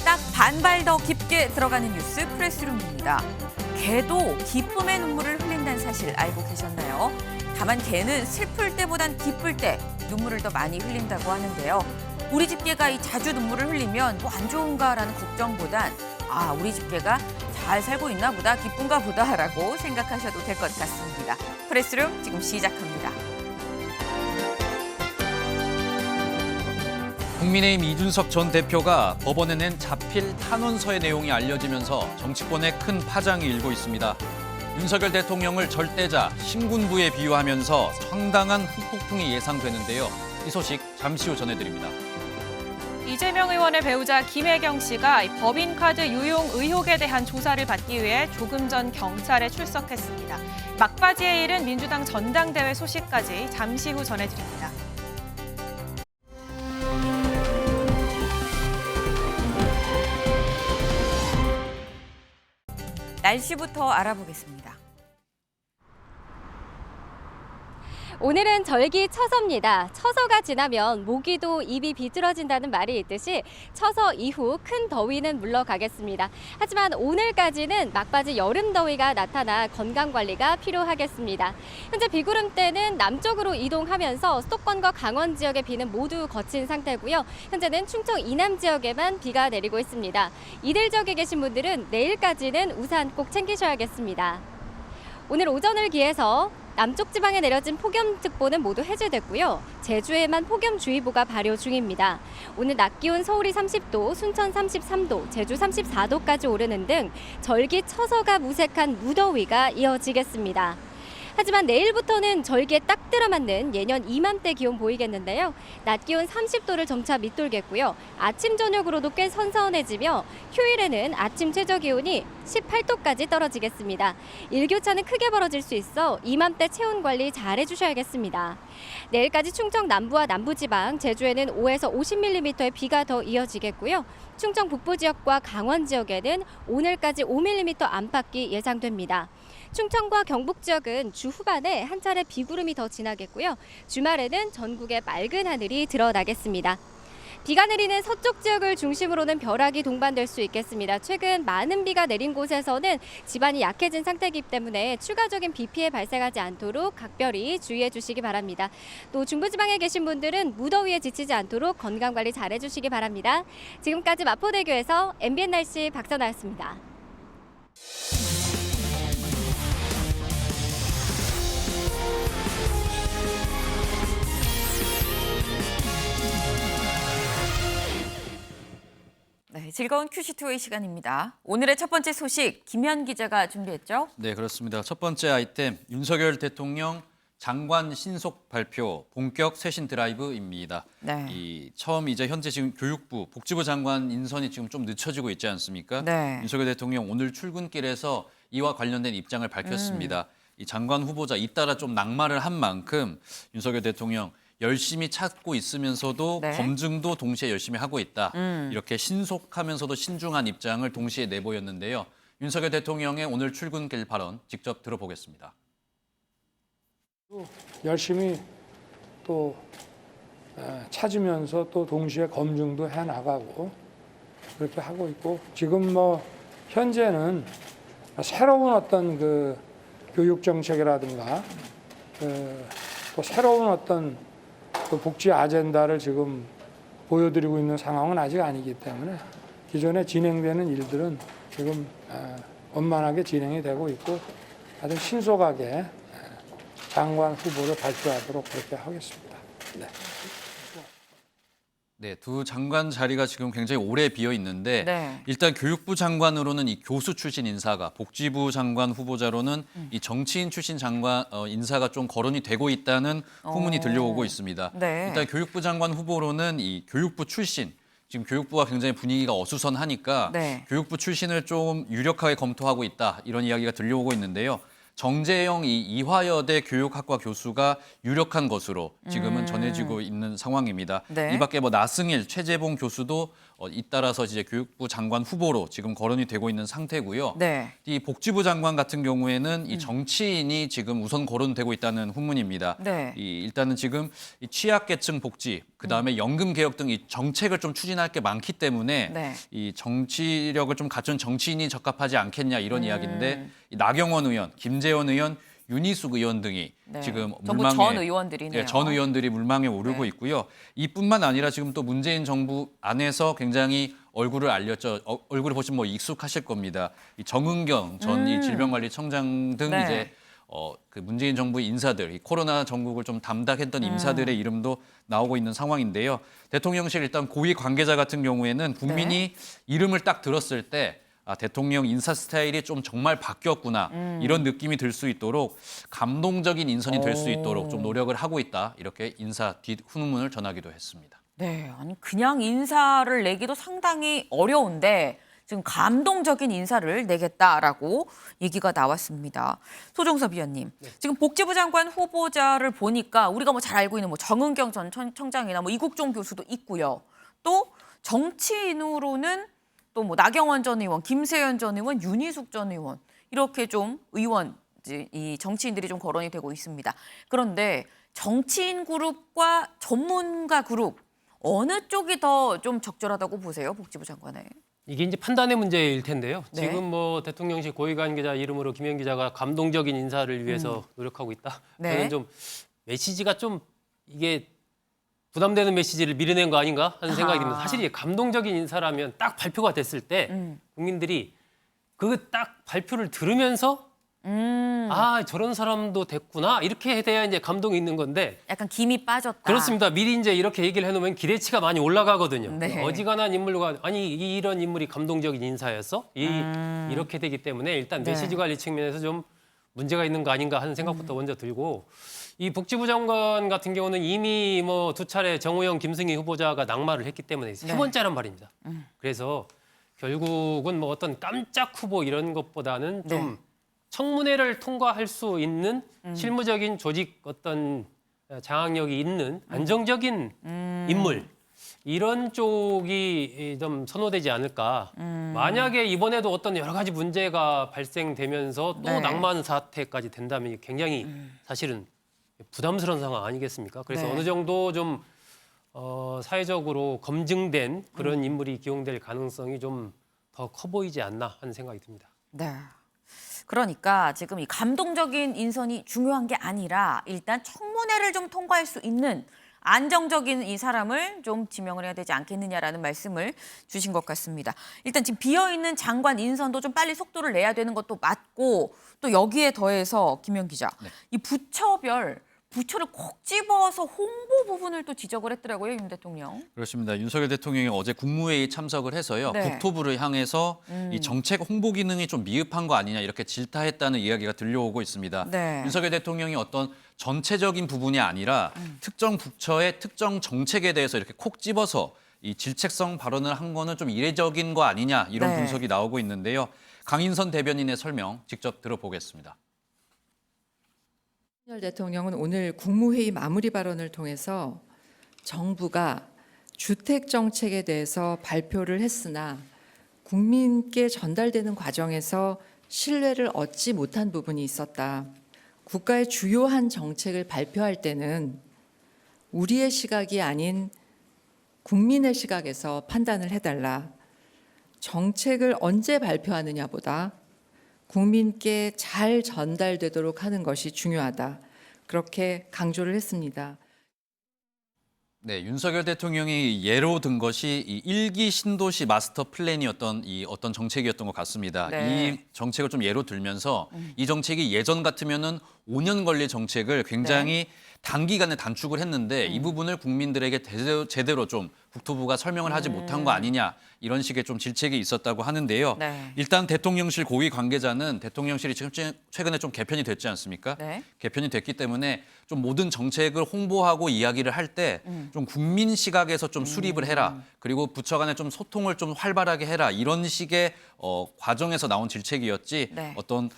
딱 반발 더 깊게 들어가는 뉴스 프레스룸입니다. 개도 기쁨의 눈물을 흘린다는 사실 알고 계셨나요? 다만 개는 슬플 때보단 기쁠 때 눈물을 더 많이 흘린다고 하는데요. 우리 집 개가 자주 눈물을 흘리면 뭐 안 좋은가라는 걱정보단 우리 집 개가 잘 살고 있나 보다, 기쁜가 보다라고 생각하셔도 될 것 같습니다. 프레스룸 지금 시작합니다. 국민의힘 이준석 전 대표가 법원에 낸 자필 탄원서의 내용이 알려지면서 정치권에 큰 파장이 일고 있습니다. 윤석열 대통령을 절대자, 신군부에 비유하면서 상당한 후폭풍이 예상되는데요. 이 소식 잠시 후 전해드립니다. 이재명 의원의 배우자 김혜경 씨가 법인카드 유용 의혹에 대한 조사를 받기 위해 조금 전 경찰에 출석했습니다. 막바지에 이른 민주당 전당대회 소식까지 잠시 후 전해드립니다. 날씨부터 알아보겠습니다. 오늘은 절기 처서입니다. 처서가 지나면 모기도 입이 비뚤어진다는 말이 있듯이 처서 이후 큰 더위는 물러가겠습니다. 하지만 오늘까지는 막바지 여름 더위가 나타나 건강관리가 필요하겠습니다. 현재 비구름대는 남쪽으로 이동하면서 수도권과 강원 지역의 비는 모두 거친 상태고요. 현재는 충청 이남 지역에만 비가 내리고 있습니다. 이들 지역에 계신 분들은 내일까지는 우산 꼭 챙기셔야겠습니다. 오늘 오전을 기해서 남쪽 지방에 내려진 폭염특보는 모두 해제됐고요. 제주에만 폭염주의보가 발효 중입니다. 오늘 낮 기온 서울이 30도, 순천 33도, 제주 34도까지 오르는 등 절기 처서가 무색한 무더위가 이어지겠습니다. 하지만 내일부터는 절기에 딱 들어맞는 예년 이맘때 기온 보이겠는데요. 낮 기온 30도를 점차 밑돌겠고요. 아침 저녁으로도 꽤 선선해지며 휴일에는 아침 최저 기온이 18도까지 떨어지겠습니다. 일교차는 크게 벌어질 수 있어 이맘때 체온 관리 잘 해주셔야겠습니다. 내일까지 충청 남부와 남부지방, 제주에는 5에서 50mm의 비가 더 이어지겠고요. 충청 북부 지역과 강원 지역에는 오늘까지 5mm 안팎이 예상됩니다. 충청과 경북 지역은 주 후반에 한 차례 비구름이 더 지나겠고요. 주말에는 전국에 맑은 하늘이 드러나겠습니다. 비가 내리는 서쪽 지역을 중심으로는 벼락이 동반될 수 있겠습니다. 최근 많은 비가 내린 곳에서는 지반이 약해진 상태이기 때문에 추가적인 비 피해 발생하지 않도록 각별히 주의해 주시기 바랍니다. 또 중부지방에 계신 분들은 무더위에 지치지 않도록 건강관리 잘 해주시기 바랍니다. 지금까지 마포대교에서 MBN 날씨 박선아였습니다. 네, 즐거운 큐시투의 시간입니다. 오늘의 첫 번째 소식 김현 기자가 준비했죠? 네, 그렇습니다. 첫 번째 아이템, 윤석열 대통령 장관 신속 발표, 본격 쇄신 드라이브입니다. 네. 처음 현재 지금 교육부, 복지부 장관 인선이 지금 좀 늦춰지고 있지 않습니까? 네. 윤석열 대통령 오늘 출근길에서 이와 관련된 입장을 밝혔습니다. 이 장관 후보자 잇따라 좀 낙마를 한 만큼 윤석열 대통령 열심히 찾고 있으면서도 네. 검증도 동시에 열심히 하고 있다. 이렇게 신속하면서도 신중한 입장을 동시에 내보였는데요. 윤석열 대통령의 오늘 출근길 발언 직접 들어보겠습니다. 열심히 또 찾으면서 또 동시에 검증도 해나가고 그렇게 하고 있고 지금 현재는 새로운 어떤 그 교육 정책이라든가 또 새로운 어떤 그 복지 아젠다를 지금 보여드리고 있는 상황은 아직 아니기 때문에 기존에 진행되는 일들은 지금 원만하게 진행이 되고 있고 아주 신속하게 장관 후보를 발표하도록 그렇게 하겠습니다. 네. 네, 두 장관 자리가 지금 굉장히 오래 비어 있는데 네. 일단 교육부 장관으로는 이 교수 출신 인사가, 복지부 장관 후보자로는 이 정치인 출신 장관 인사가 좀 거론이 되고 있다는 후문이 들려오고 있습니다. 네. 일단 교육부 장관 후보로는 이 교육부 출신, 지금 교육부가 굉장히 분위기가 어수선하니까 네. 교육부 출신을 좀 유력하게 검토하고 있다, 이런 이야기가 들려오고 있는데요. 정재영 이화여대 교육학과 교수가 유력한 것으로 지금은 전해지고 있는 상황입니다. 네. 이 밖에 나승일, 최재봉 교수도 잇따라서 이제 교육부 장관 후보로 지금 거론이 되고 있는 상태고요. 네. 이 복지부 장관 같은 경우에는 이 정치인이 지금 우선 거론되고 있다는 후문입니다. 네. 일단은 지금 이 취약계층 복지, 그다음에 연금 개혁 등 이 정책을 좀 추진할 게 많기 때문에 네. 이 정치력을 좀 갖춘 정치인이 적합하지 않겠냐 이런 이야기인데 이 나경원 의원, 김재원 의원, 윤희숙 의원 등이 네. 지금 전부 물망에 전 의원들이네요. 전 의원들이 물망에 오르고 네. 있고요. 이뿐만 아니라 지금 또 문재인 정부 안에서 굉장히 얼굴을 알렸죠. 얼굴을 보시면 뭐 익숙하실 겁니다. 이 정은경 전 이 질병관리청장 등 네. 이제 그 문재인 정부 인사들, 이 코로나 전국을 좀 담당했던 인사들의 이름도 나오고 있는 상황인데요. 대통령실 일단 고위 관계자 같은 경우에는 국민이 이름을 딱 들었을 때 대통령 인사 스타일이 좀 정말 바뀌었구나 이런 느낌이 들 수 있도록 감동적인 인선이 될 수 있도록 좀 노력을 하고 있다. 이렇게 인사 뒷후문을 전하기도 했습니다. 네, 아니 그냥 인사를 내기도 상당히 어려운데 지금 감동적인 인사를 내겠다라고 얘기가 나왔습니다. 소종섭 위원님, 지금 복지부 장관 후보자를 보니까 우리가 뭐 잘 알고 있는 뭐 정은경 전 청장이나 뭐 이국종 교수도 있고요. 또 정치인으로는 또 뭐 나경원 전 의원, 김세연 전 의원, 윤희숙 전 의원 이렇게 좀 의원 이 정치인들이 좀 거론이 되고 있습니다. 그런데 정치인 그룹과 전문가 그룹 어느 쪽이 더 좀 적절하다고 보세요, 복지부 장관에? 이게 이제 판단의 문제일 텐데요. 네. 지금 뭐 대통령실 고위 관계자 이름으로 김현 기자가 감동적인 인사를 위해서 노력하고 있다. 네. 저는 좀 메시지가 좀 이게 부담되는 메시지를 밀어낸 거 아닌가 하는 생각이 듭니다. 사실 이게 감동적인 인사라면 딱 발표가 됐을 때 국민들이 그 딱 발표를 들으면서 아 저런 사람도 됐구나 이렇게 돼야 이제 감동이 있는 건데 약간 김이 빠졌다. 그렇습니다. 미리 이제 이렇게 얘기를 해놓으면 기대치가 많이 올라가거든요. 네. 어지간한 인물과 아니 이런 인물이 감동적인 인사였어? 이렇게 되기 때문에 일단 네. 메시지 관리 측면에서 좀 문제가 있는 거 아닌가 하는 생각부터 먼저 들고 이 복지부 장관 같은 경우는 이미 뭐 2차례 정호영, 김승희 후보자가 낙마를 했기 때문에 세 네. 번째란 말입니다. 그래서 결국은 뭐 어떤 깜짝 후보 이런 것보다는 좀 네. 청문회를 통과할 수 있는 실무적인 조직 어떤 장악력이 있는 안정적인 인물 이런 쪽이 좀 선호되지 않을까. 만약에 이번에도 어떤 여러 가지 문제가 발생되면서 또 네. 낙마하는 사태까지 된다면 굉장히 사실은 부담스러운 상황 아니겠습니까? 그래서 네. 어느 정도 좀 사회적으로 검증된 그런 인물이 기용될 가능성이 좀 더 커 보이지 않나 하는 생각이 듭니다. 네. 그러니까 지금 이 감동적인 인선이 중요한 게 아니라 일단 청문회를 좀 통과할 수 있는 안정적인 이 사람을 좀 지명을 해야 되지 않겠느냐라는 말씀을 주신 것 같습니다. 일단 지금 비어있는 장관 인선도 좀 빨리 속도를 내야 되는 것도 맞고 또 여기에 더해서 김현 기자, 이 부처를 콕 집어서 홍보 부분을 또 지적을 했더라고요, 윤 대통령. 그렇습니다. 윤석열 대통령이 어제 국무회의 참석을 해서요. 네. 국토부를 향해서 이 정책 홍보 기능이 좀 미흡한 거 아니냐 이렇게 질타했다는 이야기가 들려오고 있습니다. 네. 윤석열 대통령이 어떤 전체적인 부분이 아니라 특정 부처의 특정 정책에 대해서 이렇게 콕 집어서 이 질책성 발언을 한 거는 좀 이례적인 거 아니냐 이런 네. 분석이 나오고 있는데요. 강인선 대변인의 설명 직접 들어보겠습니다. 윤석열 대통령은 오늘 국무회의 마무리 발언을 통해서 정부가 주택 정책에 대해서 발표를 했으나 국민께 전달되는 과정에서 신뢰를 얻지 못한 부분이 있었다. 국가의 주요한 정책을 발표할 때는 우리의 시각이 아닌 국민의 시각에서 판단을 해달라. 정책을 언제 발표하느냐보다 국민께 잘 전달되도록 하는 것이 중요하다. 그렇게 강조를 했습니다. 네, 윤석열 대통령이 예로 든 것이 이 1기 신도시 마스터 플랜이었던 이 어떤 정책이었던 것 같습니다. 네. 이 정책을 좀 예로 들면서 이 정책이 예전 같으면은 5년 걸릴 정책을 굉장히 단기간에 단축을 했는데 이 부분을 국민들에게 제대로 좀 국토부가 설명을 하지 못한 거 아니냐 이런 식의 좀 질책이 있었다고 하는데요. 네. 일단 대통령실 고위 관계자는 대통령실이 지금 최근에 좀 개편이 됐지 않습니까? 네. 개편이 됐기 때문에 좀 모든 정책을 홍보하고 이야기를 할 때 좀 국민 시각에서 좀 수립을 해라. 그리고 부처 간에 좀 소통을 좀 활발하게 해라. 이런 식의 과정에서 나온 질책이었지 네. 어떤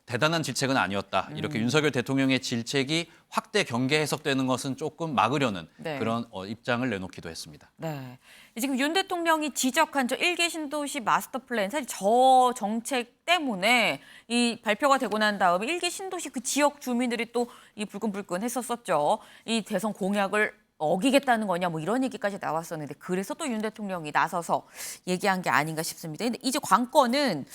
대단한 질책은 아니었다. 이렇게 윤석열 대통령의 질책이 확대 경계 해석되는 것은 조금 막으려는 네. 그런 입장을 내놓기도 했습니다. 네. 지금 윤 대통령이 지적한 저 1기 신도시 마스터 플랜, 사실 저 정책 때문에 이 발표가 되고 난 다음에 1기 신도시 그 지역 주민들이 또 이 불끈불끈 했었었죠. 이 대선 공약을 어기겠다는 거냐 뭐 이런 얘기까지 나왔었는데 그래서 또 윤 대통령이 나서서 얘기한 게 아닌가 싶습니다. 근데 이제 관건은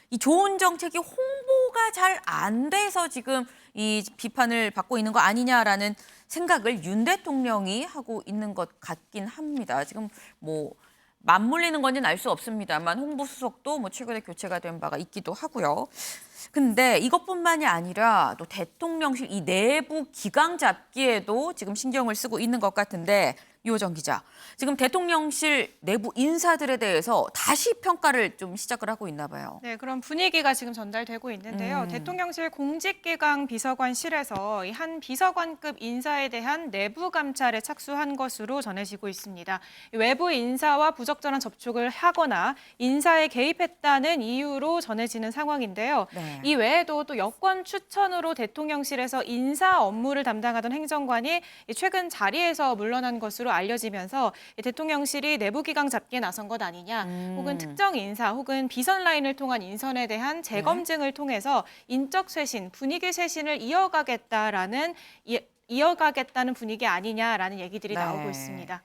이 좋은 정책이 홍보가 잘 안 돼서 지금 이 비판을 받고 있는 거 아니냐라는 생각을 윤 대통령이 하고 있는 것 같긴 합니다. 지금 뭐 맞물리는 건지는 알 수 없습니다만 홍보수석도 뭐 최근에 교체가 된 바가 있기도 하고요. 근데 이것뿐만이 아니라 또 대통령실 이 내부 기강 잡기에도 지금 신경을 쓰고 있는 것 같은데 유호정 기자, 지금 대통령실 내부 인사들에 대해서 다시 평가를 좀 시작을 하고 있나 봐요. 네, 그런 분위기가 지금 전달되고 있는데요. 대통령실 공직기강 비서관실에서 이 한 비서관급 인사에 대한 내부 감찰에 착수한 것으로 전해지고 있습니다. 외부 인사와 부적절한 접촉을 하거나 인사에 개입했다는 이유로 전해지는 상황인데요. 네. 이 외에도 또 여권 추천으로 대통령실에서 인사 업무를 담당하던 행정관이 최근 자리에서 물러난 것으로 알려지면서 대통령실이 내부 기강 잡기에 나선 것 아니냐, 혹은 특정 인사 혹은 비선 라인을 통한 인선에 대한 재검증을 통해서 인적 쇄신, 분위기 쇄신을 이어가겠다는 분위기 아니냐라는 얘기들이 네. 나오고 있습니다.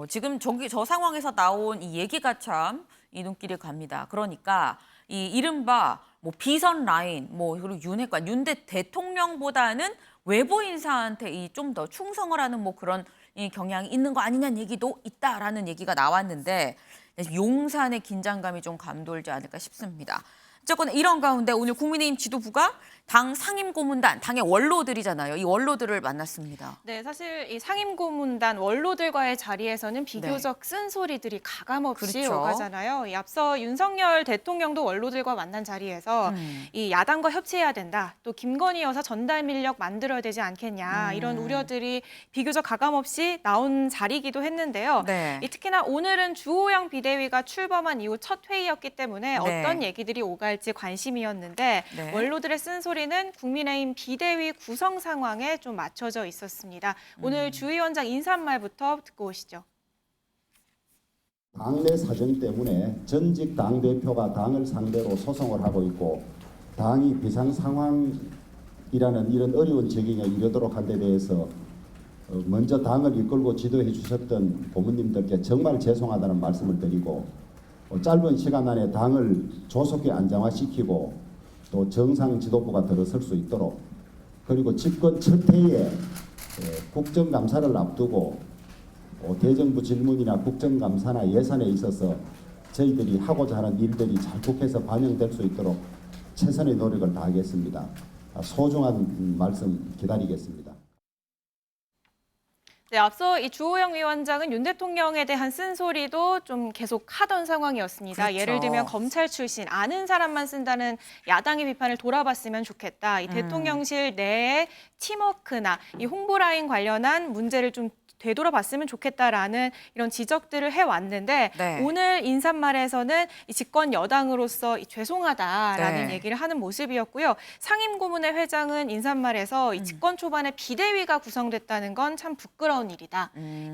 지금 저 상황에서 나온 이 얘기가 참 이 눈길이 갑니다. 그러니까 이 이른바 뭐 비선 라인, 뭐 그리고 윤 대통령보다는 외부 인사한테 이 좀 더 충성을 하는 뭐 그런 이 경향이 있는 거 아니냐는 얘기도 있다라는 얘기가 나왔는데 용산의 긴장감이 좀 감돌지 않을까 싶습니다. 어쨌거나 이런 가운데 오늘 국민의힘 지도부가 당 상임고문단, 당의 원로들이잖아요. 이 원로들을 만났습니다. 네, 사실 이 상임고문단 원로들과의 자리에서는 비교적 쓴소리들이 가감없이 그렇죠. 오가잖아요. 앞서 윤석열 대통령도 원로들과 만난 자리에서 이 야당과 협치해야 된다. 또 김건희 여사 전달 밀력 만들어야 되지 않겠냐. 이런 우려들이 비교적 가감없이 나온 자리이기도 했는데요. 네. 특히나 오늘은 주호영 비대위가 출범한 이후 첫 회의였기 때문에 네. 어떤 얘기들이 오갈지 관심이었는데 네. 원로들의 쓴소리는 국민의힘 비대위 구성 상황에 좀 맞춰져 있었습니다. 오늘 주위원장 인사말부터 듣고 오시죠. 당내 사정 때문에 전직 당대표가 당을 상대로 소송을 하고 있고 당이 비상 상황이라는 이런 어려운 적응에 이르도록 한 데 대해서 먼저 당을 이끌고 지도해 주셨던 고문님들께 정말 죄송하다는 말씀을 드리고 짧은 시간 안에 당을 조속히 안정화시키고 또 정상 지도부가 들어설 수 있도록, 그리고 집권 첫 해에 국정감사를 앞두고 대정부 질문이나 국정감사나 예산에 있어서 저희들이 하고자 하는 일들이 잘 국회에서 반영될 수 있도록 최선의 노력을 다하겠습니다. 소중한 말씀 기다리겠습니다. 네, 앞서 이 주호영 위원장은 윤 대통령에 대한 쓴소리도 좀 계속 하던 상황이었습니다. 그렇죠. 예를 들면 검찰 출신 아는 사람만 쓴다는 야당의 비판을 돌아봤으면 좋겠다. 이 대통령실 내의 팀워크나 이 홍보 라인 관련한 문제를 좀 되돌아봤으면 좋겠다라는 이런 지적들을 해왔는데 네. 오늘 인사말에서는 이 집권 여당으로서 네. 죄송하다라는 얘기를 하는 모습이었고요. 상임고문회 회장은 인사말에서 이 집권 초반에 비대위가 구성됐다는 건 참 부끄러운 일이다.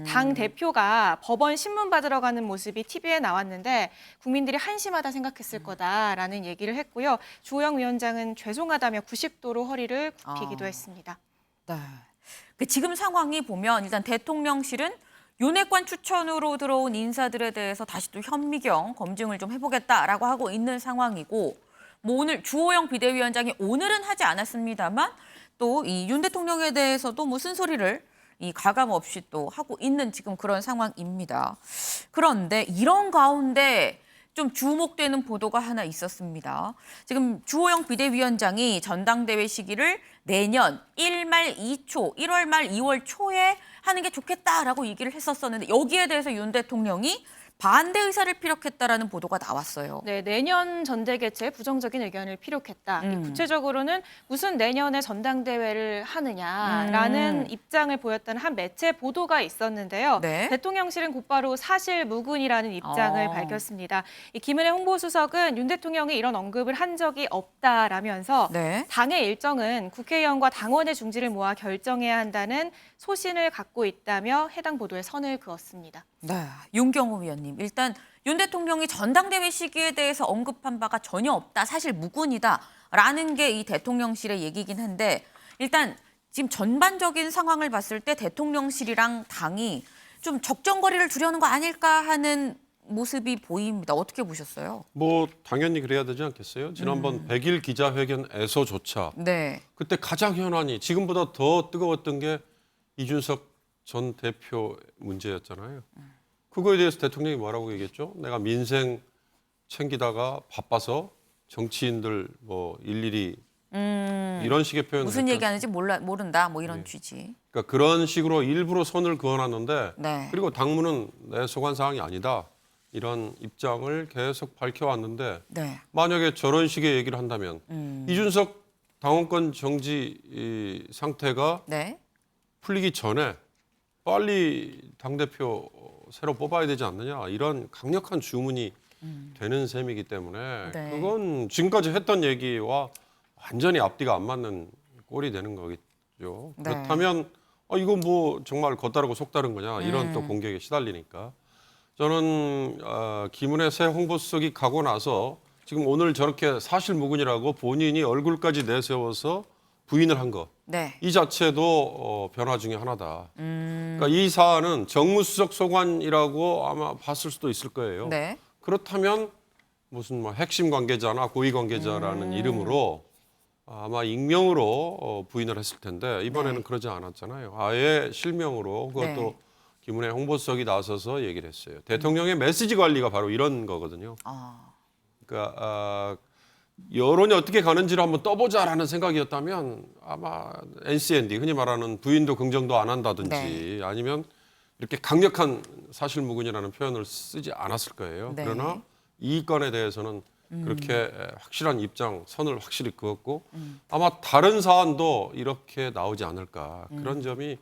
당 대표가 법원 신문 받으러 가는 모습이 TV에 나왔는데 국민들이 한심하다 생각했을 거다라는 얘기를 했고요. 주호영 위원장은 죄송하다며 90도로 허리를 굽히기도 했습니다. 네. 지금 상황이 보면 일단 대통령실은 윤핵관 추천으로 들어온 인사들에 대해서 다시 또 현미경 검증을 좀 해보겠다라고 하고 있는 상황이고, 뭐 오늘 주호영 비대위원장이 오늘은 하지 않았습니다만 또 이 윤 대통령에 대해서도 뭐 쓴소리를 이 가감 없이 또 하고 있는 지금 그런 상황입니다. 그런데 이런 가운데 좀 주목되는 보도가 하나 있었습니다. 지금 주호영 비대위원장이 전당대회 시기를 내년 1말 2초, 1월 말 2월 초에 하는 게 좋겠다라고 얘기를 했었었는데 여기에 대해서 윤 대통령이 반대 의사를 피력했다라는 보도가 나왔어요. 네, 내년 전대 개최에 부정적인 의견을 피력했다. 음. 구체적으로는 무슨 내년에 전당대회를 하느냐라는 입장을 보였다는 한 매체 보도가 있었는데요. 네. 대통령실은 곧바로 사실 무근이라는 입장을 밝혔습니다. 이 김은혜 홍보수석은 윤 대통령이 이런 언급을 한 적이 없다라면서 네. 당의 일정은 국회의원과 당원의 중지를 모아 결정해야 한다는 소신을 갖고 있다며 해당 보도에 선을 그었습니다. 네, 윤경호 위원님. 일단 윤 대통령이 전당대회 시기에 대해서 언급한 바가 전혀 없다. 사실 무근이다라는 게 이 대통령실의 얘기긴 한데 일단 지금 전반적인 상황을 봤을 때 대통령실이랑 당이 좀 적정거리를 두려는 거 아닐까 하는 모습이 보입니다. 어떻게 보셨어요? 뭐 당연히 그래야 되지 않겠어요? 지난번 100일 기자회견에서조차 네. 그때 가장 현안이 지금보다 더 뜨거웠던 게 이준석 전 대표 문제였잖아요. 그거에 대해서 대통령이 뭐라고 얘기했죠? 내가 민생 챙기다가 바빠서 정치인들 뭐 일일이 이런 식의 표현을 무슨 했죠. 얘기하는지 모른다. 뭐 이런 취지. 그러니까 그런 식으로 일부러 선을 그어놨는데 네. 그리고 당무는 내 소관 사항이 아니다. 이런 입장을 계속 밝혀왔는데 네. 만약에 저런 식의 얘기를 한다면 이준석 당원권 정지 이 상태가 네. 풀리기 전에 빨리 당대표 새로 뽑아야 되지 않느냐 이런 강력한 주문이 되는 셈이기 때문에 네. 그건 지금까지 했던 얘기와 완전히 앞뒤가 안 맞는 꼴이 되는 거겠죠. 네. 그렇다면 이거 뭐 정말 겉다르고 속다른 거냐 이런 또 공격에 시달리니까 저는 김은혜 새 홍보수석이 가고 나서 지금 오늘 저렇게 사실무근이라고 본인이 얼굴까지 내세워서 부인을 한 거. 네. 이 자체도 변화 중에 하나다. 그러니까 이 사안은 정무수석 소관이라고 아마 봤을 수도 있을 거예요. 네. 그렇다면 무슨 뭐 핵심 관계자나 고위 관계자라는 이름으로 아마 익명으로 부인을 했을 텐데 이번에는 네. 그러지 않았잖아요. 아예 실명으로 그것도 네. 김은혜 홍보수석이 나서서 얘기를 했어요. 대통령의 메시지 관리가 바로 이런 거거든요. 그러니까 여론이 어떻게 가는지를 한번 떠보자라는 생각이었다면 아마 NCND 흔히 말하는 부인도 긍정도 안 한다든지 네. 아니면 이렇게 강력한 사실무근이라는 표현을 쓰지 않았을 거예요. 네. 그러나 이 건에 대해서는 그렇게 확실한 입장, 선을 확실히 그었고 아마 다른 사안도 이렇게 나오지 않을까. 그런 점이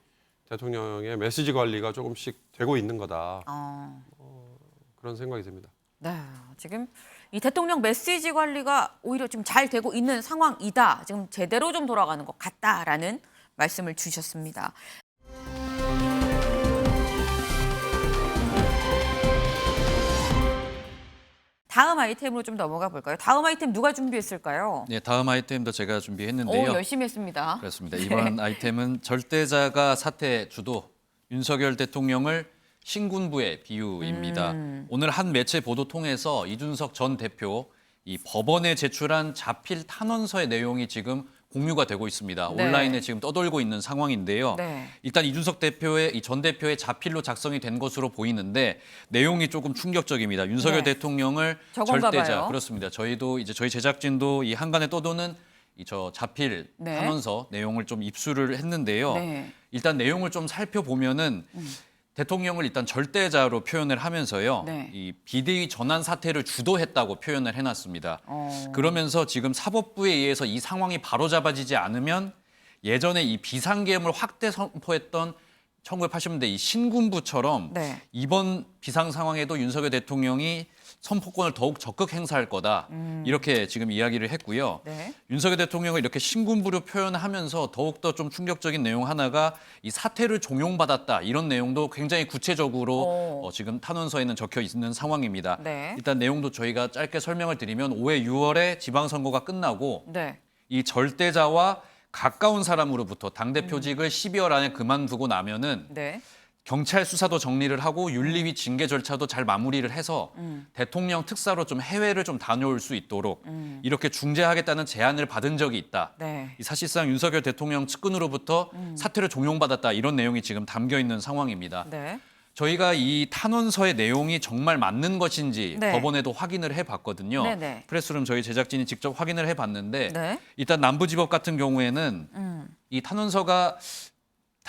대통령의 메시지 관리가 조금씩 되고 있는 거다. 그런 생각이 듭니다. 네, 지금 이 대통령 메시지 관리가 오히려 좀 잘 되고 있는 상황이다. 지금 제대로 좀 돌아가는 것 같다라는 말씀을 주셨습니다. 다음 아이템으로 좀 넘어가 볼까요? 다음 아이템 누가 준비했을까요? 네, 다음 아이템도 제가 준비했는데요. 열심히 했습니다. 그렇습니다. 이번 아이템은 절대자가 사태 주도 윤석열 대통령을 신군부의 비유입니다. 오늘 한 매체 보도 통해서 이준석 전 대표 이 법원에 제출한 자필 탄원서의 내용이 지금 공유가 되고 있습니다. 네. 온라인에 지금 떠돌고 있는 상황인데요. 네. 일단 이준석 대표의 이 전 대표의 자필로 작성이 된 것으로 보이는데 내용이 조금 충격적입니다. 윤석열 네. 대통령을 저건가 절대자 봐요. 그렇습니다. 저희도 이제 저희 제작진도 이 한간에 떠도는 이 저 자필 네. 탄원서 내용을 좀 입수를 했는데요. 네. 일단 내용을 좀 살펴보면은 대통령을 일단 절대자로 표현을 하면서요. 네. 이 비대위 전환 사태를 주도했다고 표현을 해놨습니다. 그러면서 지금 사법부에 의해서 이 상황이 바로잡아지지 않으면 예전에 이 비상계엄을 확대 선포했던 1980년대 이 신군부처럼 네. 이번 비상 상황에도 윤석열 대통령이 선포권을 더욱 적극 행사할 거다. 이렇게 지금 이야기를 했고요. 네. 윤석열 대통령을 이렇게 신군부로 표현하면서 더욱더 좀 충격적인 내용 하나가 이 사퇴를 종용받았다. 이런 내용도 굉장히 구체적으로 지금 탄원서에는 적혀 있는 상황입니다. 네. 일단 내용도 저희가 짧게 설명을 드리면 올해 6월에 지방선거가 끝나고 네. 이 절대자와 가까운 사람으로부터 당대표직을 12월 안에 그만두고 나면은 네. 경찰 수사도 정리를 하고 윤리위 징계 절차도 잘 마무리를 해서 대통령 특사로 좀 해외를 좀 다녀올 수 있도록 이렇게 중재하겠다는 제안을 받은 적이 있다. 네. 이 사실상 윤석열 대통령 측근으로부터 사퇴를 종용받았다 이런 내용이 지금 담겨 있는 상황입니다. 네. 저희가 이 탄원서의 내용이 정말 맞는 것인지 네. 법원에도 확인을 해봤거든요. 네네. 프레스룸 저희 제작진이 직접 확인을 해봤는데 네. 일단 남부지법 같은 경우에는 이 탄원서가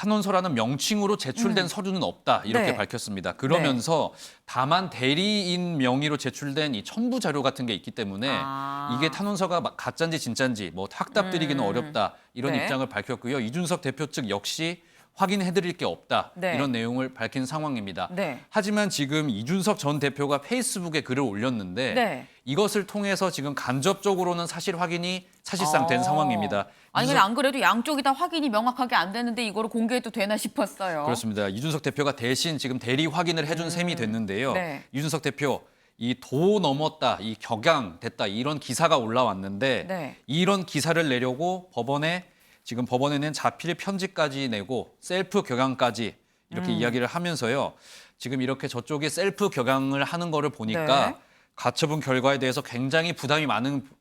탄원서라는 명칭으로 제출된 서류는 없다 이렇게 네. 밝혔습니다. 그러면서 다만 대리인 명의로 제출된 이 첨부 자료 같은 게 있기 때문에 이게 탄원서가 가짜인지 진짜인지 뭐 확답 드리기는 어렵다 이런 네. 입장을 밝혔고요. 이준석 대표 측 역시 확인해드릴 게 없다 네. 이런 내용을 밝힌 상황입니다. 네. 하지만 지금 이준석 전 대표가 페이스북에 글을 올렸는데 네. 이것을 통해서 지금 간접적으로는 사실 확인이 사실상 된 상황입니다. 아니 근데 안 그래도 양쪽이 다 확인이 명확하게 안 되는데 이거를 공개해도 되나 싶었어요. 그렇습니다. 이준석 대표가 대신 지금 대리 확인을 해준 셈이 됐는데요. 네. 이준석 대표 이 도 넘었다, 이 격양됐다 이런 기사가 올라왔는데 네. 이런 기사를 내려고 지금 법원에는 자필 편지까지 내고 셀프 격양까지 이렇게 이야기를 하면서요. 지금 이렇게 저쪽에 셀프 격양을 하는 거를 보니까 네. 가처분 결과에 대해서 굉장히 부담이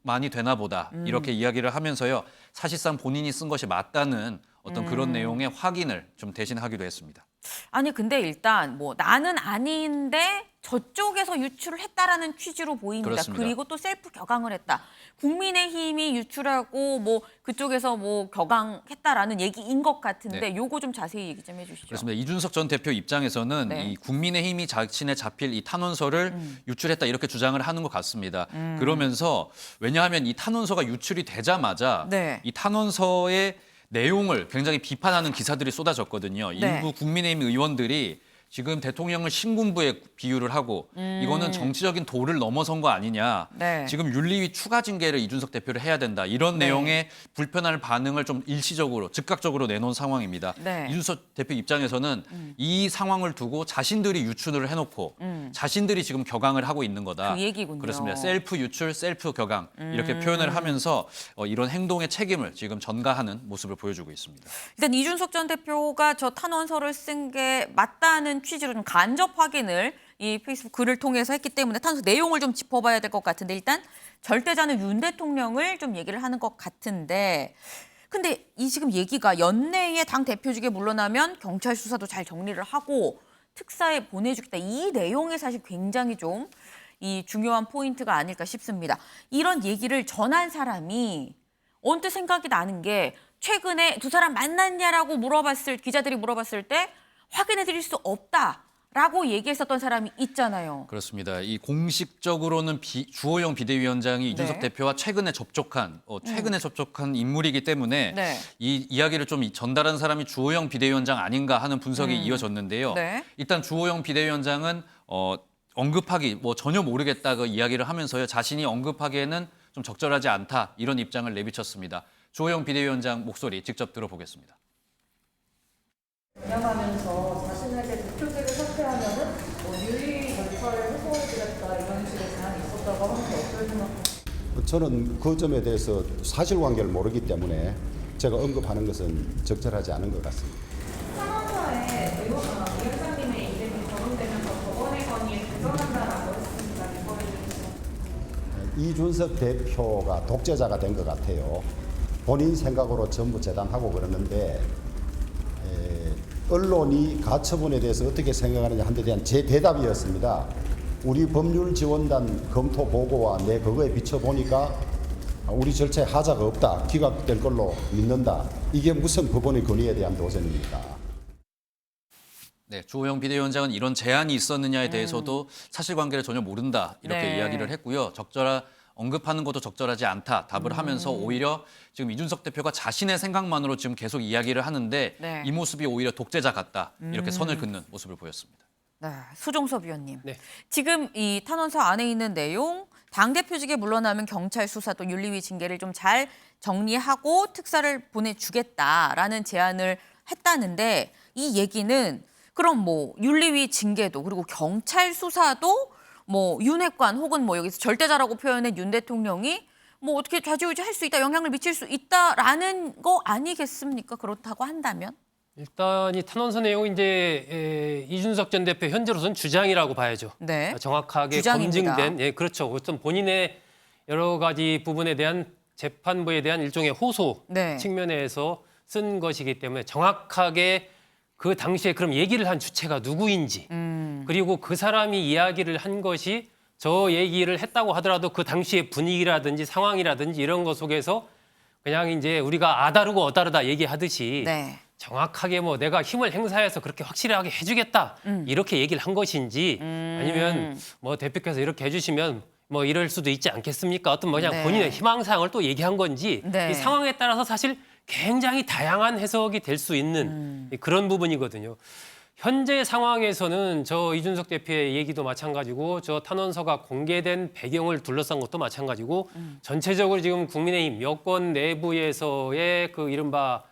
많이 되나 보다 이렇게 이야기를 하면서요. 사실상 본인이 쓴 것이 맞다는 어떤 그런 내용의 확인을 좀 대신하기도 했습니다. 아니 근데 일단 뭐 나는 아닌데 저쪽에서 유출을 했다라는 취지로 보입니다. 그렇습니다. 그리고 또 셀프 격앙을 했다. 국민의힘이 유출하고 뭐 그쪽에서 뭐 격앙했다라는 얘기인 것 같은데 요거 좀 자세히 얘기 좀 해주시죠. 그렇습니다. 이준석 전 대표 입장에서는 네. 이 국민의힘이 자신의 자필 이 탄원서를 유출했다 이렇게 주장을 하는 것 같습니다. 그러면서 왜냐하면 이 탄원서가 유출이 되자마자 네. 이 탄원서의 내용을 굉장히 비판하는 기사들이 쏟아졌거든요. 네. 일부 국민의힘 의원들이 지금 대통령을 신군부에 비유를 하고 이거는 정치적인 도를 넘어선 거 아니냐. 네. 지금 윤리위 추가 징계를 이준석 대표를 해야 된다. 이런 네. 내용의 불편한 반응을 좀 일시적으로 즉각적으로 내놓은 상황입니다. 네. 이준석 대표 입장에서는 이 상황을 두고 자신들이 유출을 해놓고 자신들이 지금 격앙을 하고 있는 거다. 그 얘기군요. 그렇습니다. 셀프 유출, 셀프 격앙 이렇게 표현을 하면서 이런 행동의 책임을 지금 전가하는 모습을 보여주고 있습니다. 일단 이준석 전 대표가 저 탄원서를 쓴 게 맞다는 취지로 좀 간접 확인을 이 페이스북 글을 통해서 했기 때문에 탄원서 내용을 좀 짚어봐야 될 것 같은데 일단 절대자는 윤 대통령을 좀 얘기를 하는 것 같은데 근데 이 지금 얘기가 연내에 당 대표직에 물러나면 경찰 수사도 잘 정리를 하고 특사에 보내주겠다 이 내용이 사실 굉장히 좀 이 중요한 포인트가 아닐까 싶습니다. 이런 얘기를 전한 사람이 언뜻 생각이 나는 게 최근에 두 사람 만났냐라고 기자들이 물어봤을 때 확인해 드릴 수 없다라고 얘기했었던 사람이 있잖아요. 그렇습니다. 이 공식적으로는 주호영 비대위원장이 이준석 네. 대표와 최근에 접촉한 인물이기 때문에 네. 이 이야기를 좀 전달한 사람이 주호영 비대위원장 아닌가 하는 분석이 이어졌는데요. 네. 일단 주호영 비대위원장은 언급하기 전혀 모르겠다고 이야기를 하면서요. 자신이 언급하기에는 좀 적절하지 않다 이런 입장을 내비쳤습니다. 주호영 비대위원장 목소리 직접 들어보겠습니다. 운영하면서 자신에게 대표직을 사퇴하면은 윤리 절차를 해소해주겠다 이런 식의 제안이 있었다고 하는데 어떻게 생각하세요? 저는 그 점에 대해서 사실관계를 모르기 때문에 제가 언급하는 것은 적절하지 않은 것 같습니다. 탄원서에 위원장님의 이름이 거론되면서 법원의 건의에 부정한다라고 했습니다. 이거에 대해서 이준석 대표가 독재자가 된 것 같아요. 본인 생각으로 전부 재단하고 그러는데 언론이 가처분에 대해서 어떻게 생각하느냐 한 데 대한 제 대답이었습니다. 우리 법률지원단 검토 보고와 내 그거에 비춰보니까 우리 절차에 하자가 없다. 기각될 걸로 믿는다. 이게 무슨 법원의 건의에 대한 도전입니까? 네, 주호영 비대위원장은 이런 제안이 있었느냐에 대해서도 사실관계를 전혀 모른다 이렇게 네. 이야기를 했고요. 언급하는 것도 적절하지 않다 답을 하면서 오히려 지금 이준석 대표가 자신의 생각만으로 지금 계속 이야기를 하는데 네. 이 모습이 오히려 독재자 같다 이렇게 선을 긋는 모습을 보였습니다. 네, 수종섭 위원님. 네. 지금 이 탄원서 안에 있는 내용 당대표직에 물러나면 경찰 수사 또 윤리위 징계를 좀 잘 정리하고 특사를 보내주겠다라는 제안을 했다는데 이 얘기는 그럼 뭐 윤리위 징계도 그리고 경찰 수사도 뭐 윤핵관 혹은 뭐 여기서 절대자라고 표현한 윤 대통령이 뭐 어떻게 좌지우지 할 수 있다, 영향을 미칠 수 있다라는 거 아니겠습니까? 그렇다고 한다면? 일단 이 탄원서 내용이 이제 이준석 전 대표 현재로서는 주장이라고 봐야죠. 네. 정확하게 주장입니다. 검증된, 그렇죠. 어떤 본인의 여러 가지 부분에 대한 재판부에 대한 일종의 호소 네. 측면에서 쓴 것이기 때문에 정확하게 그 당시에 그럼 얘기를 한 주체가 누구인지 그리고 그 사람이 이야기를 한 것이 저 얘기를 했다고 하더라도 그 당시의 분위기라든지 상황이라든지 이런 것 속에서 그냥 이제 우리가 아다르고 어다르다 얘기하듯이 네. 정확하게 뭐 내가 힘을 행사해서 그렇게 확실하게 해주겠다 이렇게 얘기를 한 것인지 아니면 뭐 대표께서 이렇게 해주시면 뭐 이럴 수도 있지 않겠습니까? 어떤 뭐냐 네. 본인의 희망사항을 또 얘기한 건지 네. 이 상황에 따라서 사실 굉장히 다양한 해석이 될 수 있는 그런 부분이거든요. 현재 상황에서는 저 이준석 대표의 얘기도 마찬가지고 저 탄원서가 공개된 배경을 둘러싼 것도 마찬가지고 전체적으로 지금 국민의힘 여권 내부에서의 그 이른바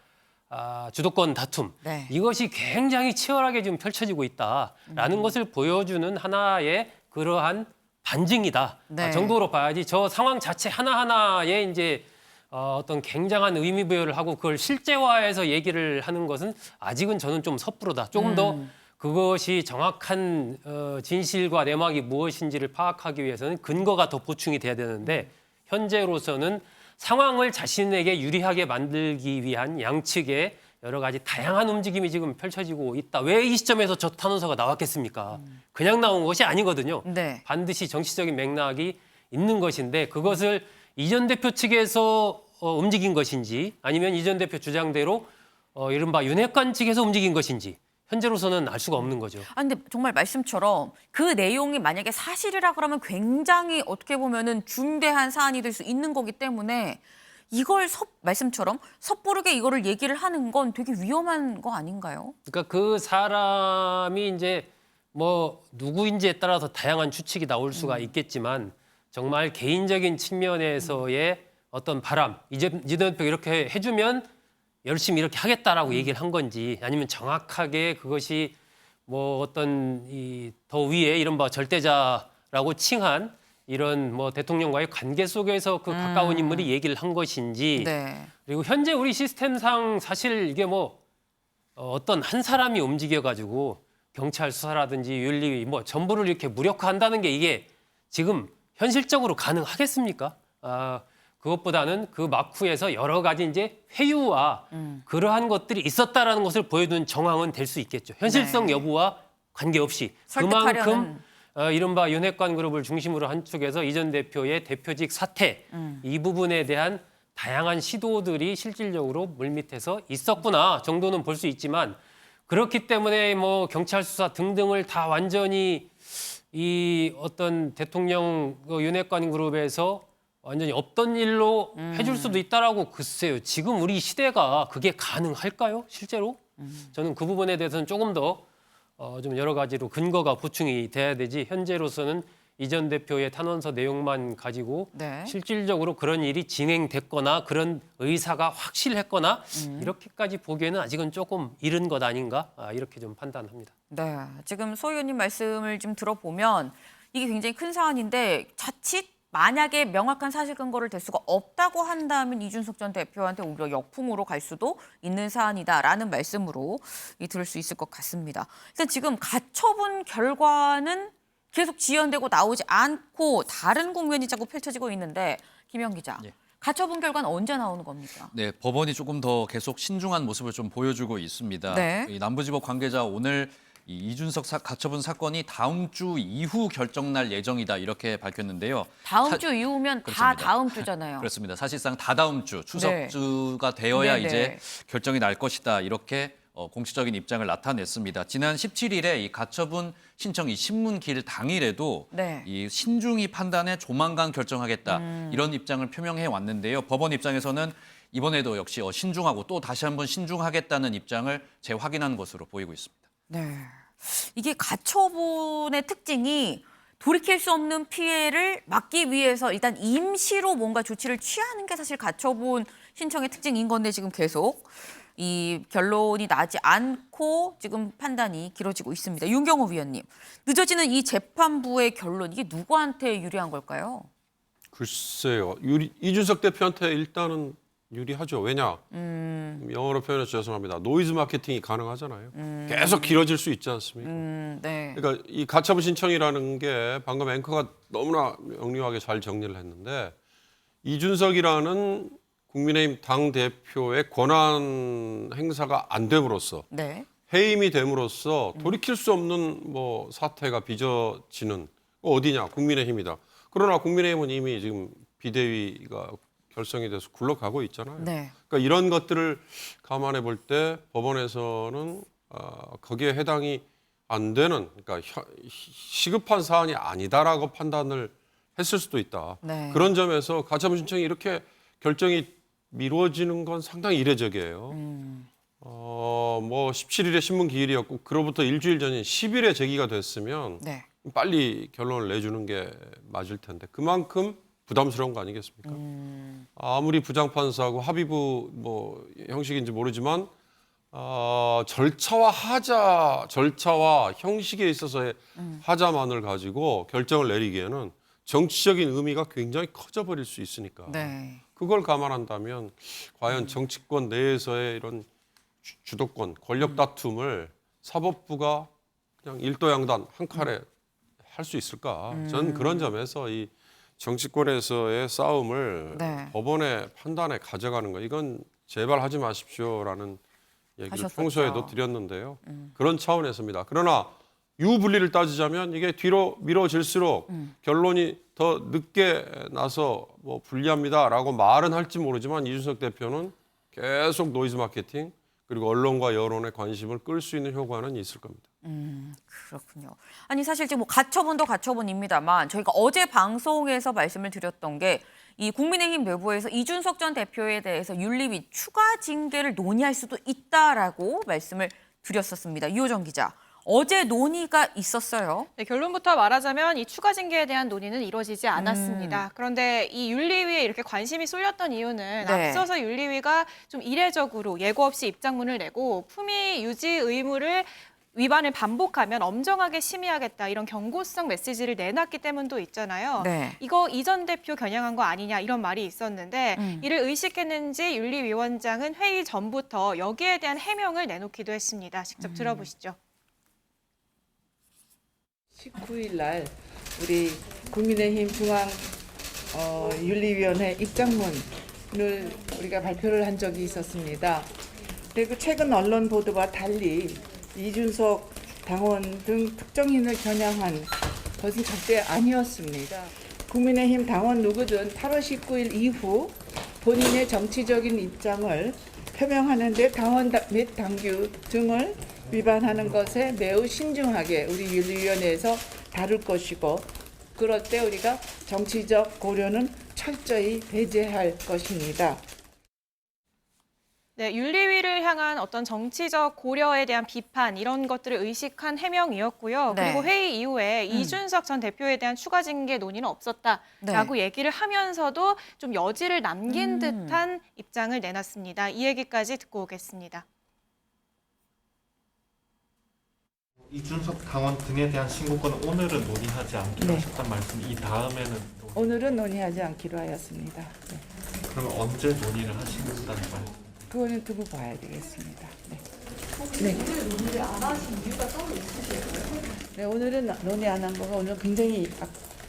주도권 다툼 네. 이것이 굉장히 치열하게 지금 펼쳐지고 있다라는 것을 보여주는 하나의 그러한 반증이다 네. 정도로 봐야지 저 상황 자체 하나하나에 이제 어떤 굉장한 의미 부여를 하고 그걸 실제화해서 얘기를 하는 것은 아직은 저는 좀 섣부르다. 조금 더 그것이 정확한 진실과 내막이 무엇인지를 파악하기 위해서는 근거가 더 보충이 돼야 되는데 현재로서는 상황을 자신에게 유리하게 만들기 위한 양측의 여러 가지 다양한 움직임이 지금 펼쳐지고 있다. 왜 이 시점에서 저 탄원서가 나왔겠습니까? 그냥 나온 것이 아니거든요. 네. 반드시 정치적인 맥락이 있는 것인데 그것을 이 전 대표 측에서 움직인 것인지 아니면 이 전 대표 주장대로 이른바 윤핵관 측에서 움직인 것인지 현재로서는 알 수가 없는 거죠. 근데 정말 말씀처럼 그 내용이 만약에 사실이라 그러면 굉장히 어떻게 보면은 중대한 사안이 될 수 있는 거기 때문에 이걸 말씀처럼 섣부르게 이거를 얘기를 하는 건 되게 위험한 거 아닌가요? 그러니까 그 사람이 이제 뭐 누구인지에 따라서 다양한 추측이 나올 수가 있겠지만 정말 개인적인 측면에서의 어떤 바람, 이전 대표 이렇게 해주면 열심히 이렇게 하겠다라고 얘기를 한 건지 아니면 정확하게 그것이 뭐 어떤 이 더 위에 이른바 절대자라고 칭한 이런 뭐 대통령과의 관계 속에서 그 가까운 인물이 얘기를 한 것인지 네. 그리고 현재 우리 시스템상 사실 이게 뭐 어떤 한 사람이 움직여가지고 경찰 수사라든지 윤리 뭐 전부를 이렇게 무력화한다는 게 이게 지금 현실적으로 가능하겠습니까? 그것보다는 그 막후에서 여러 가지 이제 회유와 그러한 것들이 있었다라는 것을 보여준 정황은 될 수 있겠죠. 현실성 네. 여부와 관계없이 설득하려는. 그만큼 이른바 윤핵관 그룹을 중심으로 한 축에서 이 전 대표의 대표직 사퇴 이 부분에 대한 다양한 시도들이 실질적으로 물밑에서 있었구나 정도는 볼 수 있지만 그렇기 때문에 뭐 경찰 수사 등등을 다 완전히 이 어떤 대통령 윤핵관 그룹에서 완전히 없던 일로 해줄 수도 있다라고 글쎄요. 지금 우리 시대가 그게 가능할까요? 실제로? 저는 그 부분에 대해서는 조금 더 좀 여러 가지로 근거가 보충이 돼야 되지 현재로서는 이 전 대표의 탄원서 내용만 가지고 네. 실질적으로 그런 일이 진행됐거나 그런 의사가 확실했거나 이렇게까지 보기에는 아직은 조금 이른 것 아닌가 이렇게 좀 판단합니다. 네. 지금 소 의원님 말씀을 좀 들어보면 이게 굉장히 큰 사안인데 자칫 만약에 명확한 사실 근거를 댈 수가 없다고 한다면 이준석 전 대표한테 오히려 역풍으로 갈 수도 있는 사안이다라는 말씀으로 들을 수 있을 것 같습니다. 일단 지금 가처분 결과는 계속 지연되고 나오지 않고 다른 국면이 자꾸 펼쳐지고 있는데 김영 기자, 예. 가처분 결과는 언제 나오는 겁니까? 네, 법원이 조금 더 계속 신중한 모습을 좀 보여주고 있습니다. 네. 이 남부지법 관계자 오늘 이 이준석 가처분 사건이 다음 주 이후 결정날 예정이다 이렇게 밝혔는데요. 다음 주 이후면 다 그렇습니다. 다음 주잖아요. 그렇습니다. 사실상 다다음 주 네. 추석주가 되어야 네네. 이제 결정이 날 것이다 이렇게 공식적인 입장을 나타냈습니다. 지난 17일에 이 가처분 신청 이 신문길 당일에도 네. 이 신중히 판단해 조만간 결정하겠다 이런 입장을 표명해 왔는데요. 법원 입장에서는 이번에도 역시 신중하고 또 다시 한번 신중하겠다는 입장을 재확인한 것으로 보이고 있습니다. 네. 이게 가처분의 특징이 돌이킬 수 없는 피해를 막기 위해서 일단 임시로 뭔가 조치를 취하는 게 사실 가처분 신청의 특징인 건데 지금 계속 이 결론이 나지 않고 지금 판단이 길어지고 있습니다. 윤경호 위원님, 늦어지는 이 재판부의 결론 이게 누구한테 유리한 걸까요? 글쎄요. 이준석 대표한테 일단은 유리하죠. 왜냐? 영어로 표현해서 죄송합니다. 노이즈 마케팅이 가능하잖아요. 계속 길어질 수 있지 않습니까? 네. 그러니까 이 가처분 신청이라는 게 방금 앵커가 너무나 명료하게 잘 정리를 했는데 이준석이라는 국민의힘 당대표의 권한 행사가 안 됨으로써 네. 해임이 됨으로써 돌이킬 수 없는 뭐 사태가 빚어지는 어디냐? 국민의힘이다. 그러나 국민의힘은 이미 지금 비대위가 결성이 돼서 굴러가고 있잖아요. 네. 그러니까 이런 것들을 감안해 볼 때 법원에서는 거기에 해당이 안 되는, 그러니까 시급한 사안이 아니다라고 판단을 했을 수도 있다. 네. 그런 점에서 가처분 신청이 이렇게 결정이 미뤄지는 건 상당히 이례적이에요. 뭐 17일에 신문 기일이었고 그로부터 일주일 전인 10일에 제기가 됐으면 네. 빨리 결론을 내주는 게 맞을 텐데 그만큼 부담스러운 거 아니겠습니까? 아무리 부장판사하고 합의부 뭐 형식인지 모르지만 절차와 형식에 있어서의 하자만을 가지고 결정을 내리기에는 정치적인 의미가 굉장히 커져버릴 수 있으니까 네. 그걸 감안한다면 과연 정치권 내에서의 이런 주도권, 권력 다툼을 사법부가 그냥 일도양단 한 칼에 할 수 있을까? 저는 그런 점에서 이 정치권에서의 싸움을 네. 법원의 판단에 가져가는 거 이건 제발 하지 마십시오라는 얘기를 하셨었죠. 평소에도 드렸는데요. 그런 차원에서입니다. 그러나 유불리를 따지자면 이게 뒤로 미뤄질수록 결론이 더 늦게 나서 뭐 불리합니다라고 말은 할지 모르지만 이준석 대표는 계속 노이즈 마케팅 그리고 언론과 여론의 관심을 끌 수 있는 효과는 있을 겁니다. 그렇군요. 아니 사실 지금 뭐 가처분도 가처분입니다만 저희가 어제 방송에서 말씀을 드렸던 게 이 국민의힘 내부에서 이준석 전 대표에 대해서 윤리 및 추가 징계를 논의할 수도 있다라고 말씀을 드렸었습니다. 유호정 기자. 어제 논의가 있었어요. 네, 결론부터 말하자면 이 추가 징계에 대한 논의는 이루어지지 않았습니다. 그런데 이 윤리위에 이렇게 관심이 쏠렸던 이유는 네. 앞서서 윤리위가 좀 이례적으로 예고 없이 입장문을 내고 품위 유지 의무를 위반을 반복하면 엄정하게 심의하겠다 이런 경고성 메시지를 내놨기 때문도 있잖아요. 네. 이거 이 전 대표 겨냥한 거 아니냐 이런 말이 있었는데 이를 의식했는지 윤리위원장은 회의 전부터 여기에 대한 해명을 내놓기도 했습니다. 직접 들어보시죠. 19일 날 우리 국민의힘 중앙 윤리위원회 입장문을 우리가 발표를 한 적이 있었습니다. 그리고 최근 언론 보도와 달리 이준석 당원 등 특정인을 겨냥한 것은 절대 아니었습니다. 국민의힘 당원 누구든 8월 19일 이후 본인의 정치적인 입장을 표명하는 데 당원 및 당규 등을 위반하는 것에 매우 신중하게 우리 윤리위원회에서 다룰 것이고 그럴 때 우리가 정치적 고려는 철저히 배제할 것입니다. 네, 윤리위를 향한 어떤 정치적 고려에 대한 비판 이런 것들을 의식한 해명이었고요. 네. 그리고 회의 이후에 이준석 전 대표에 대한 추가 징계 논의는 없었다라고 네. 얘기를 하면서도 좀 여지를 남긴 듯한 입장을 내놨습니다. 이 얘기까지 듣고 오겠습니다. 이준석 당원 등에 대한 신고권은 오늘은 논의하지 않기로 네. 하셨단 말씀. 이 다음에는 오늘은 논의하지 않기로 하였습니다. 네. 그러면 언제 논의를 하시겠다는 말? 그거는 두고 봐야 되겠습니다. 네. 오늘 논의를 안 하신 이유가 따로 있으실까요? 네, 오늘은 논의 안 한 거가 오늘 굉장히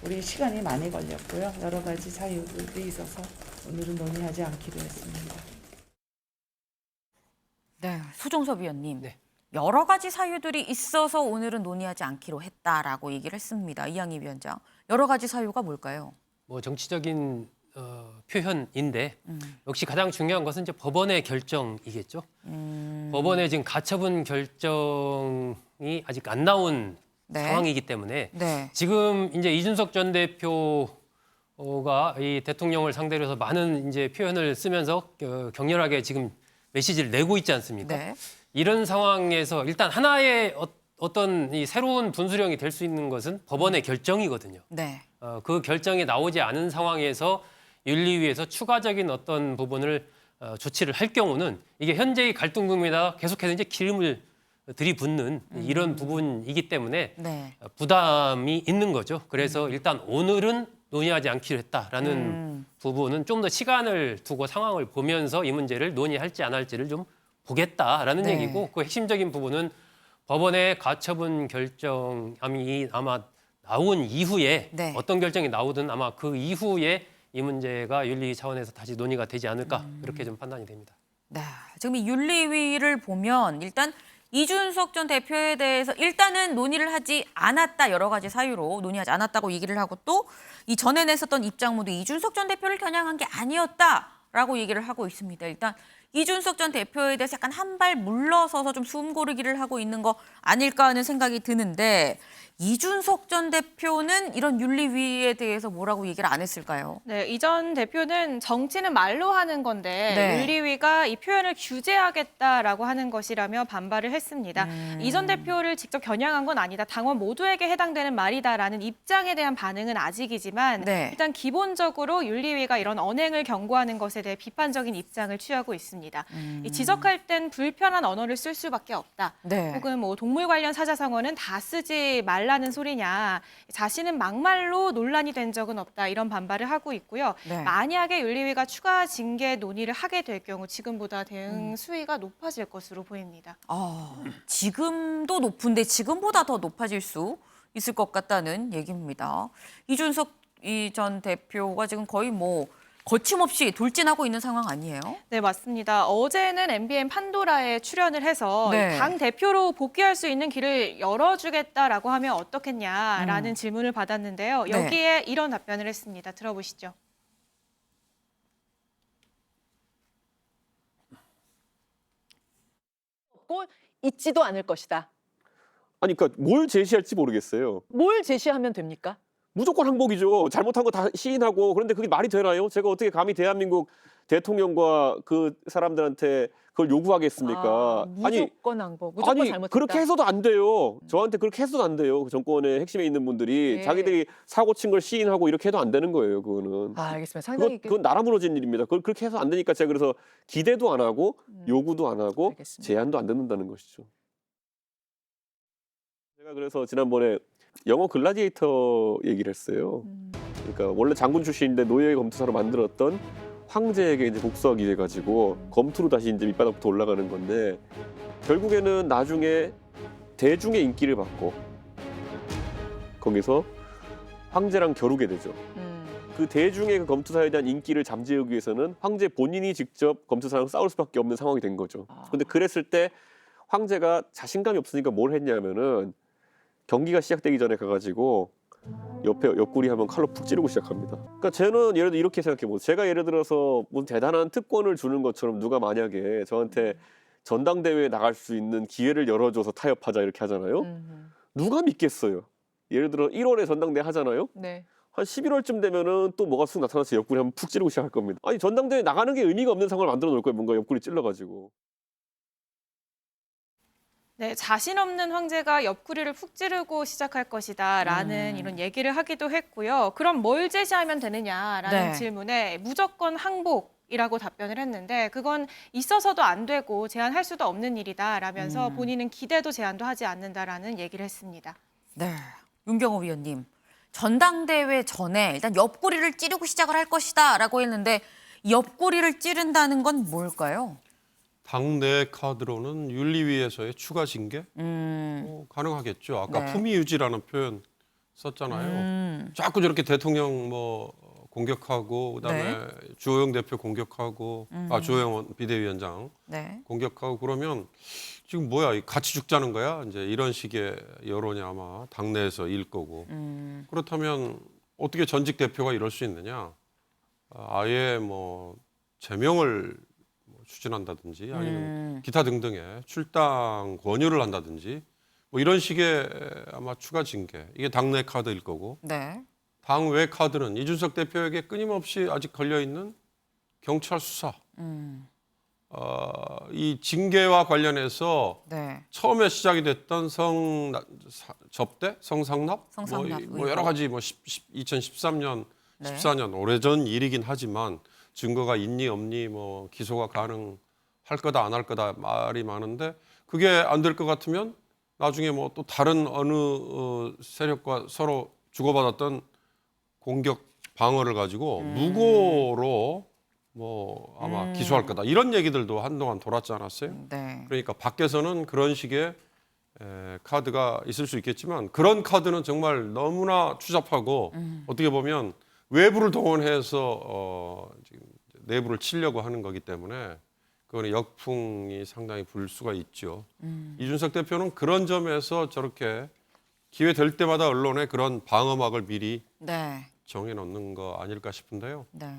우리 시간이 많이 걸렸고요. 여러 가지 사유들이 있어서 오늘은 논의하지 않기로 했습니다. 네, 소정섭 위원님. 네. 여러 가지 사유들이 있어서 오늘은 논의하지 않기로 했다라고 얘기를 했습니다. 이양희 위원장. 여러 가지 사유가 뭘까요? 뭐 정치적인 표현인데 역시 가장 중요한 것은 이제 법원의 결정이겠죠. 법원의 지금 가처분 결정이 아직 안 나온 네. 상황이기 때문에 네. 지금 이제 이준석 전 대표가 이 대통령을 상대로 해서 많은 이제 표현을 쓰면서 격렬하게 지금 메시지를 내고 있지 않습니까? 네. 이런 상황에서 일단 하나의 어떤 이 새로운 분수령이 될 수 있는 것은 법원의 결정이거든요. 네. 그 결정이 나오지 않은 상황에서 윤리위에서 추가적인 어떤 부분을 조치를 할 경우는 이게 현재의 갈등 국면에다 계속해서 이제 기름을 들이붓는 이런 부분이기 때문에 네. 부담이 있는 거죠. 그래서 일단 오늘은 논의하지 않기로 했다라는 부분은 좀 더 시간을 두고 상황을 보면서 이 문제를 논의할지 안 할지를 좀 보겠다라는 네. 얘기고 그 핵심적인 부분은 법원의 가처분 결정이 아마 나온 이후에 네. 어떤 결정이 나오든 아마 그 이후에 이 문제가 윤리 차원에서 다시 논의가 되지 않을까 이렇게 좀 판단이 됩니다. 네. 지금 이 윤리위를 보면 일단 이준석 전 대표에 대해서 일단은 논의를 하지 않았다. 여러 가지 사유로 논의하지 않았다고 얘기를 하고 또 이 전에 냈었던 입장문도 이준석 전 대표를 겨냥한 게 아니었다라고 얘기를 하고 있습니다. 일단 이준석 전 대표에 대해서 약간 한 발 물러서서 좀 숨 고르기를 하고 있는 거 아닐까 하는 생각이 드는데 이준석 전 대표는 이런 윤리위에 대해서 뭐라고 얘기를 안 했을까요? 네, 이 전 대표는 정치는 말로 하는 건데 네. 윤리위가 이 표현을 규제하겠다라고 하는 것이라며 반발을 했습니다. 이 전 대표를 직접 겨냥한 건 아니다. 당원 모두에게 해당되는 말이다라는 입장에 대한 반응은 아직이지만 네. 일단 기본적으로 윤리위가 이런 언행을 경고하는 것에 대해 비판적인 입장을 취하고 있습니다. 이 지적할 땐 불편한 언어를 쓸 수밖에 없다. 네. 혹은 뭐 동물 관련 사자성어는 다 쓰지 말라는 소리냐. 자신은 막말로 논란이 된 적은 없다. 이런 반발을 하고 있고요. 네. 만약에 윤리위가 추가 징계 논의를 하게 될 경우 지금보다 대응 수위가 높아질 것으로 보입니다. 지금도 높은데 지금보다 더 높아질 수 있을 것 같다는 얘기입니다. 이준석 전 대표가 지금 거의 뭐 거침없이 돌진하고 있는 상황 아니에요? 네, 맞습니다. 어제는 MBN 판도라에 출연을 해서 네. 당 대표로 복귀할 수 있는 길을 열어주겠다라고 하면 어떻겠냐라는 질문을 받았는데요. 네. 여기에 이런 답변을 했습니다. 들어보시죠. 없고 있지도 않을 것이다. 아니, 그러니까 뭘 제시할지 모르겠어요. 뭘 제시하면 됩니까? 무조건 항복이죠. 잘못한 거 다 시인하고. 그런데 그게 말이 되나요? 제가 어떻게 감히 대한민국 대통령과 그 사람들한테 그걸 요구하겠습니까? 무조건 항복, 무조건 아니, 잘못했다. 그렇게 해서도 안 돼요. 저한테 그렇게 해서도 안 돼요. 그 정권의 핵심에 있는 분들이 네. 자기들이 사고 친 걸 시인하고 이렇게 해도 안 되는 거예요. 그거는. 알겠습니다. 상당히 그건 나라 무너진 일입니다. 그걸 그렇게 해서 안 되니까 제가 그래서 기대도 안 하고 요구도 안 하고 알겠습니다. 제안도 안 듣는다는 것이죠. 제가 그래서 지난번에 영어 글라디에이터 얘기를 했어요. 그러니까 원래 장군 출신인데 노예 검투사로 만들었던 황제에게 이제 복수하기 위해 가지고 검투로 다시 이제 밑바닥부터 올라가는 건데 결국에는 나중에 대중의 인기를 받고 거기서 황제랑 겨루게 되죠. 그 대중의 그 검투사에 대한 인기를 잠재우기 위해서는 황제 본인이 직접 검투사랑 싸울 수밖에 없는 상황이 된 거죠. 근데 그랬을 때 황제가 자신감이 없으니까 뭘 했냐면은 경기가 시작되기 전에 가가지고 옆에 옆구리 한번 칼로 푹 찌르고 시작합니다. 그러니까 저는 예를 들어 이렇게 생각해보세요. 제가 예를 들어서 무슨 대단한 특권을 주는 것처럼 누가 만약에 저한테 전당대회에 나갈 수 있는 기회를 열어줘서 타협하자 이렇게 하잖아요. 누가 믿겠어요? 예를 들어 1월에 전당대회 하잖아요. 네. 한 11월쯤 되면은 또 뭐가 쑥 나타나서 옆구리 한번 푹 찌르고 시작할 겁니다. 아니 전당대회 나가는 게 의미가 없는 상황을 만들어 놓을 거예요. 뭔가 옆구리 찔러가지고. 네, 자신 없는 황제가 옆구리를 푹 찌르고 시작할 것이다라는 이런 얘기를 하기도 했고요. 그럼 뭘 제시하면 되느냐라는 네. 질문에 무조건 항복이라고 답변을 했는데 그건 있어서도 안 되고 제한할 수도 없는 일이다라면서 본인은 기대도 제한도 하지 않는다라는 얘기를 했습니다. 네. 윤경호 위원님. 전당대회 전에 일단 옆구리를 찌르고 시작을 할 것이다라고 했는데 옆구리를 찌른다는 건 뭘까요? 당내 카드로는 윤리위에서의 추가 징계 가능하겠죠. 아까 네. 품위 유지라는 표현 썼잖아요. 자꾸 저렇게 대통령 뭐 공격하고 그다음에 네. 주호영 대표 공격하고 주호영 비대위원장 네. 공격하고 그러면 지금 뭐야 같이 죽자는 거야? 이제 이런 식의 여론이 아마 당내에서 일 거고 그렇다면 어떻게 전직 대표가 이럴 수 있느냐? 아예 뭐 제명을 추진한다든지 아니면 기타 등등의 출당 권유를 한다든지 뭐 이런 식의 아마 추가 징계 이게 당내 카드일 거고 네. 당외 카드는 이준석 대표에게 끊임없이 아직 걸려 있는 경찰 수사. 이 징계와 관련해서 네. 처음에 시작이 됐던 접대, 성상납, 성상납 뭐 여러 가지 뭐 2013년, 네. 14년 오래전 일이긴 하지만 증거가 있니 없니 뭐 기소가 가능할 거다 안 할 거다 말이 많은데 그게 안 될 것 같으면 나중에 뭐 또 다른 어느 세력과 서로 주고받았던 공격 방어를 가지고 무고로 뭐 아마 기소할 거다 이런 얘기들도 한동안 돌았지 않았어요? 네. 그러니까 밖에서는 그런 식의 카드가 있을 수 있겠지만 그런 카드는 정말 너무나 추잡하고 어떻게 보면 외부를 동원해서 지금 내부를 치려고 하는 거기 때문에 그거는 역풍이 상당히 불 수가 있죠. 이준석 대표는 그런 점에서 저렇게 기회 될 때마다 언론에 그런 방어막을 미리 네. 정해놓는 거 아닐까 싶은데요. 네.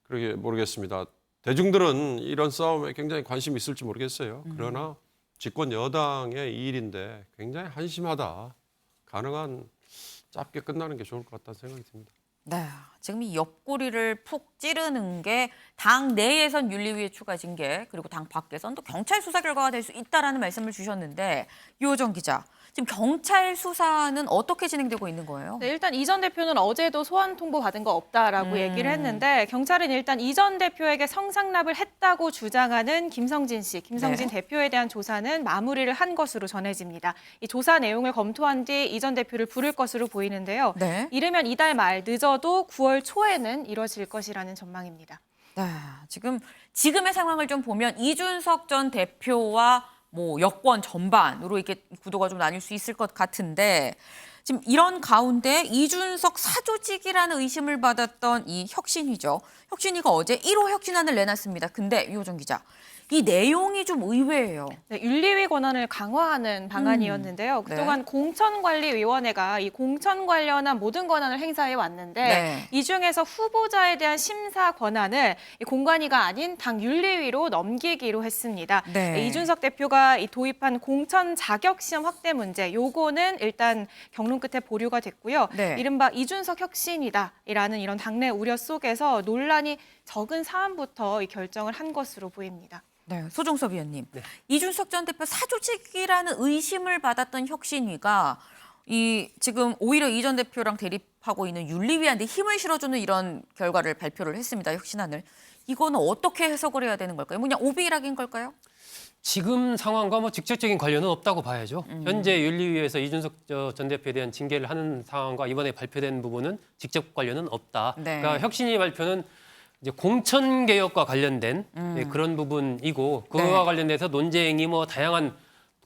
그러게 모르겠습니다. 대중들은 이런 싸움에 굉장히 관심이 있을지 모르겠어요. 그러나 집권 여당의 일인데 굉장히 한심하다. 가능한 짧게 끝나는 게 좋을 것 같다는 생각이 듭니다. 네, 지금 이 옆구리를 푹 찌르는 게 당 내에선 윤리위에 추가 징계 그리고 당 밖에선 또 경찰 수사 결과가 될 수 있다라는 말씀을 주셨는데 유호정 기자, 지금 경찰 수사는 어떻게 진행되고 있는 거예요? 네, 일단 이 전 대표는 어제도 소환 통보 받은 거 없다라고 얘기를 했는데 경찰은 일단 이 전 대표에게 성상납을 했다고 주장하는 김성진 대표에 대한 조사는 마무리를 한 것으로 전해집니다. 이 조사 내용을 검토한 뒤 이 전 대표를 부를 것으로 보이는데요. 네. 이르면 이달 말 늦어도 9월 초에는 이뤄질 것이라는 전망입니다. 네, 지금의 상황을 좀 보면 이준석 전 대표와 뭐 여권 전반으로 이렇게 구도가 좀 나뉠 수 있을 것 같은데 지금 이런 가운데 이준석 사조직이라는 의심을 받았던 이 혁신위죠. 혁신위가 어제 1호 혁신안을 내놨습니다. 근데 유호정 기자, 이 내용이 좀 의외예요. 네, 윤리위 권한을 강화하는 방안이었는데요. 그동안 네. 공천관리위원회가 이 공천 관련한 모든 권한을 행사해 왔는데 네. 이 중에서 후보자에 대한 심사 권한을 이 공관위가 아닌 당 윤리위로 넘기기로 했습니다. 네. 이준석 대표가 이 도입한 공천 자격 시험 확대 문제, 요거는 일단 경론 끝에 보류가 됐고요. 네. 이른바 이준석 혁신이다라는 이런 당내 우려 속에서 논란이 적은 사안부터 이 결정을 한 것으로 보입니다. 네, 소종섭 위원님. 네. 이준석 전 대표 사조직이라는 의심을 받았던 혁신위가 지금 오히려 이 전 대표랑 대립하고 있는 윤리위한테 힘을 실어주는 이런 결과를 발표를 했습니다. 혁신안을. 이거는 어떻게 해석을 해야 되는 걸까요? 그냥 오비락인 걸까요? 지금 상황과 뭐 직접적인 관련은 없다고 봐야죠. 현재 윤리위에서 이준석 전 대표에 대한 징계를 하는 상황과 이번에 발표된 부분은 직접 관련은 없다. 네. 그러니까 혁신위 발표는 이제 공천 개혁과 관련된 그런 부분이고 그와 네. 관련돼서 논쟁이 뭐 다양한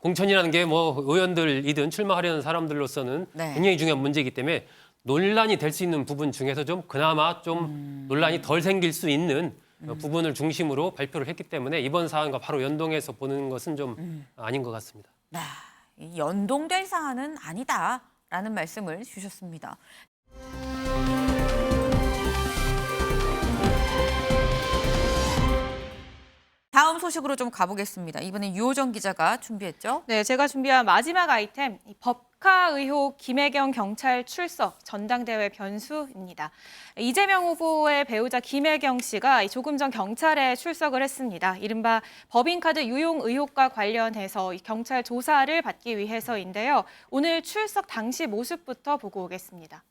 공천이라는 게 뭐 의원들이든 출마하려는 사람들로서는 네. 굉장히 중요한 문제이기 때문에 논란이 될 수 있는 부분 중에서 좀 그나마 좀 논란이 덜 생길 수 있는 부분을 중심으로 발표를 했기 때문에 이번 사안과 바로 연동해서 보는 것은 좀 아닌 것 같습니다. 네, 이 연동될 사안은 아니다라는 말씀을 주셨습니다. 다음 소식으로 좀 가보겠습니다. 이번엔 유호정 기자가 준비했죠? 네, 제가 준비한 마지막 아이템, 이 법카 의혹 김혜경 경찰 출석 전당대회 변수입니다. 이재명 후보의 배우자 김혜경 씨가 조금 전 경찰에 출석을 했습니다. 이른바 법인카드 유용 의혹과 관련해서 이 경찰 조사를 받기 위해서인데요. 오늘 출석 당시 모습부터 보고 오겠습니다.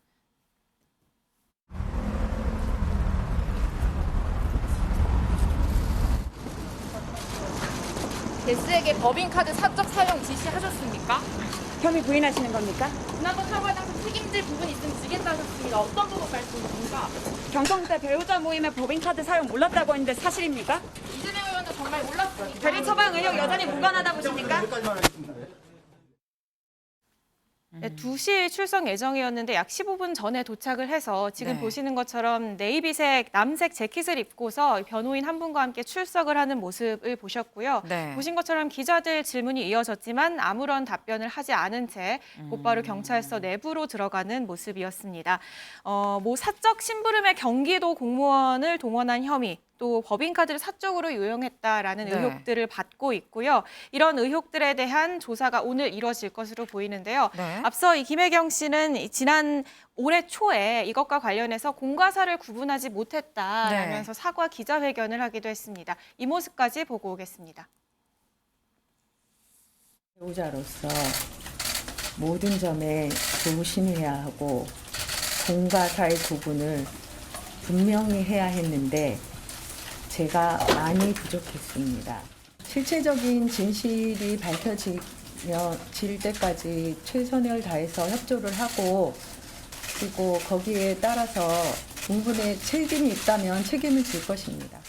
게스에게 법인카드 사적 사용 지시하셨습니까? 혐의 부인하시는 겁니까? 지난번 사고에 당해서 책임질 부분이 있으면 지겠다 하셨습니다. 어떤 부분 말씀이십니까? 경성대 배우자 모임의 법인카드 사용 몰랐다고 했는데 사실입니까? 이재명 의원도 정말 몰랐습니다. 대리 처방 의혹 여전히 무관하다 보십니까? 네, 2시 출석 예정이었는데 약 15분 전에 도착을 해서 지금 네. 보시는 것처럼 네이비색 남색 재킷을 입고서 변호인 한 분과 함께 출석을 하는 모습을 보셨고요. 네. 보신 것처럼 기자들 질문이 이어졌지만 아무런 답변을 하지 않은 채 곧바로 경찰서 내부로 들어가는 모습이었습니다. 뭐 사적 심부름의 경기도 공무원을 동원한 혐의, 또 법인카드를 사적으로 유용했다라는 네. 의혹들을 받고 있고요. 이런 의혹들에 대한 조사가 오늘 이뤄질 것으로 보이는데요. 네. 앞서 이 김혜경 씨는 지난 올해 초에 이것과 관련해서 공과사를 구분하지 못했다라면서 사과 기자회견을 하기도 했습니다. 이 모습까지 보고 오겠습니다. 배우자로서 모든 점에 조심해야 하고 공과사의 구분을 분명히 해야 했는데 제가 많이 부족했습니다. 실체적인 진실이 밝혀질 때까지 최선을 다해서 협조를 하고 그리고 거기에 따라서 부분에 책임이 있다면 책임을 질 것입니다.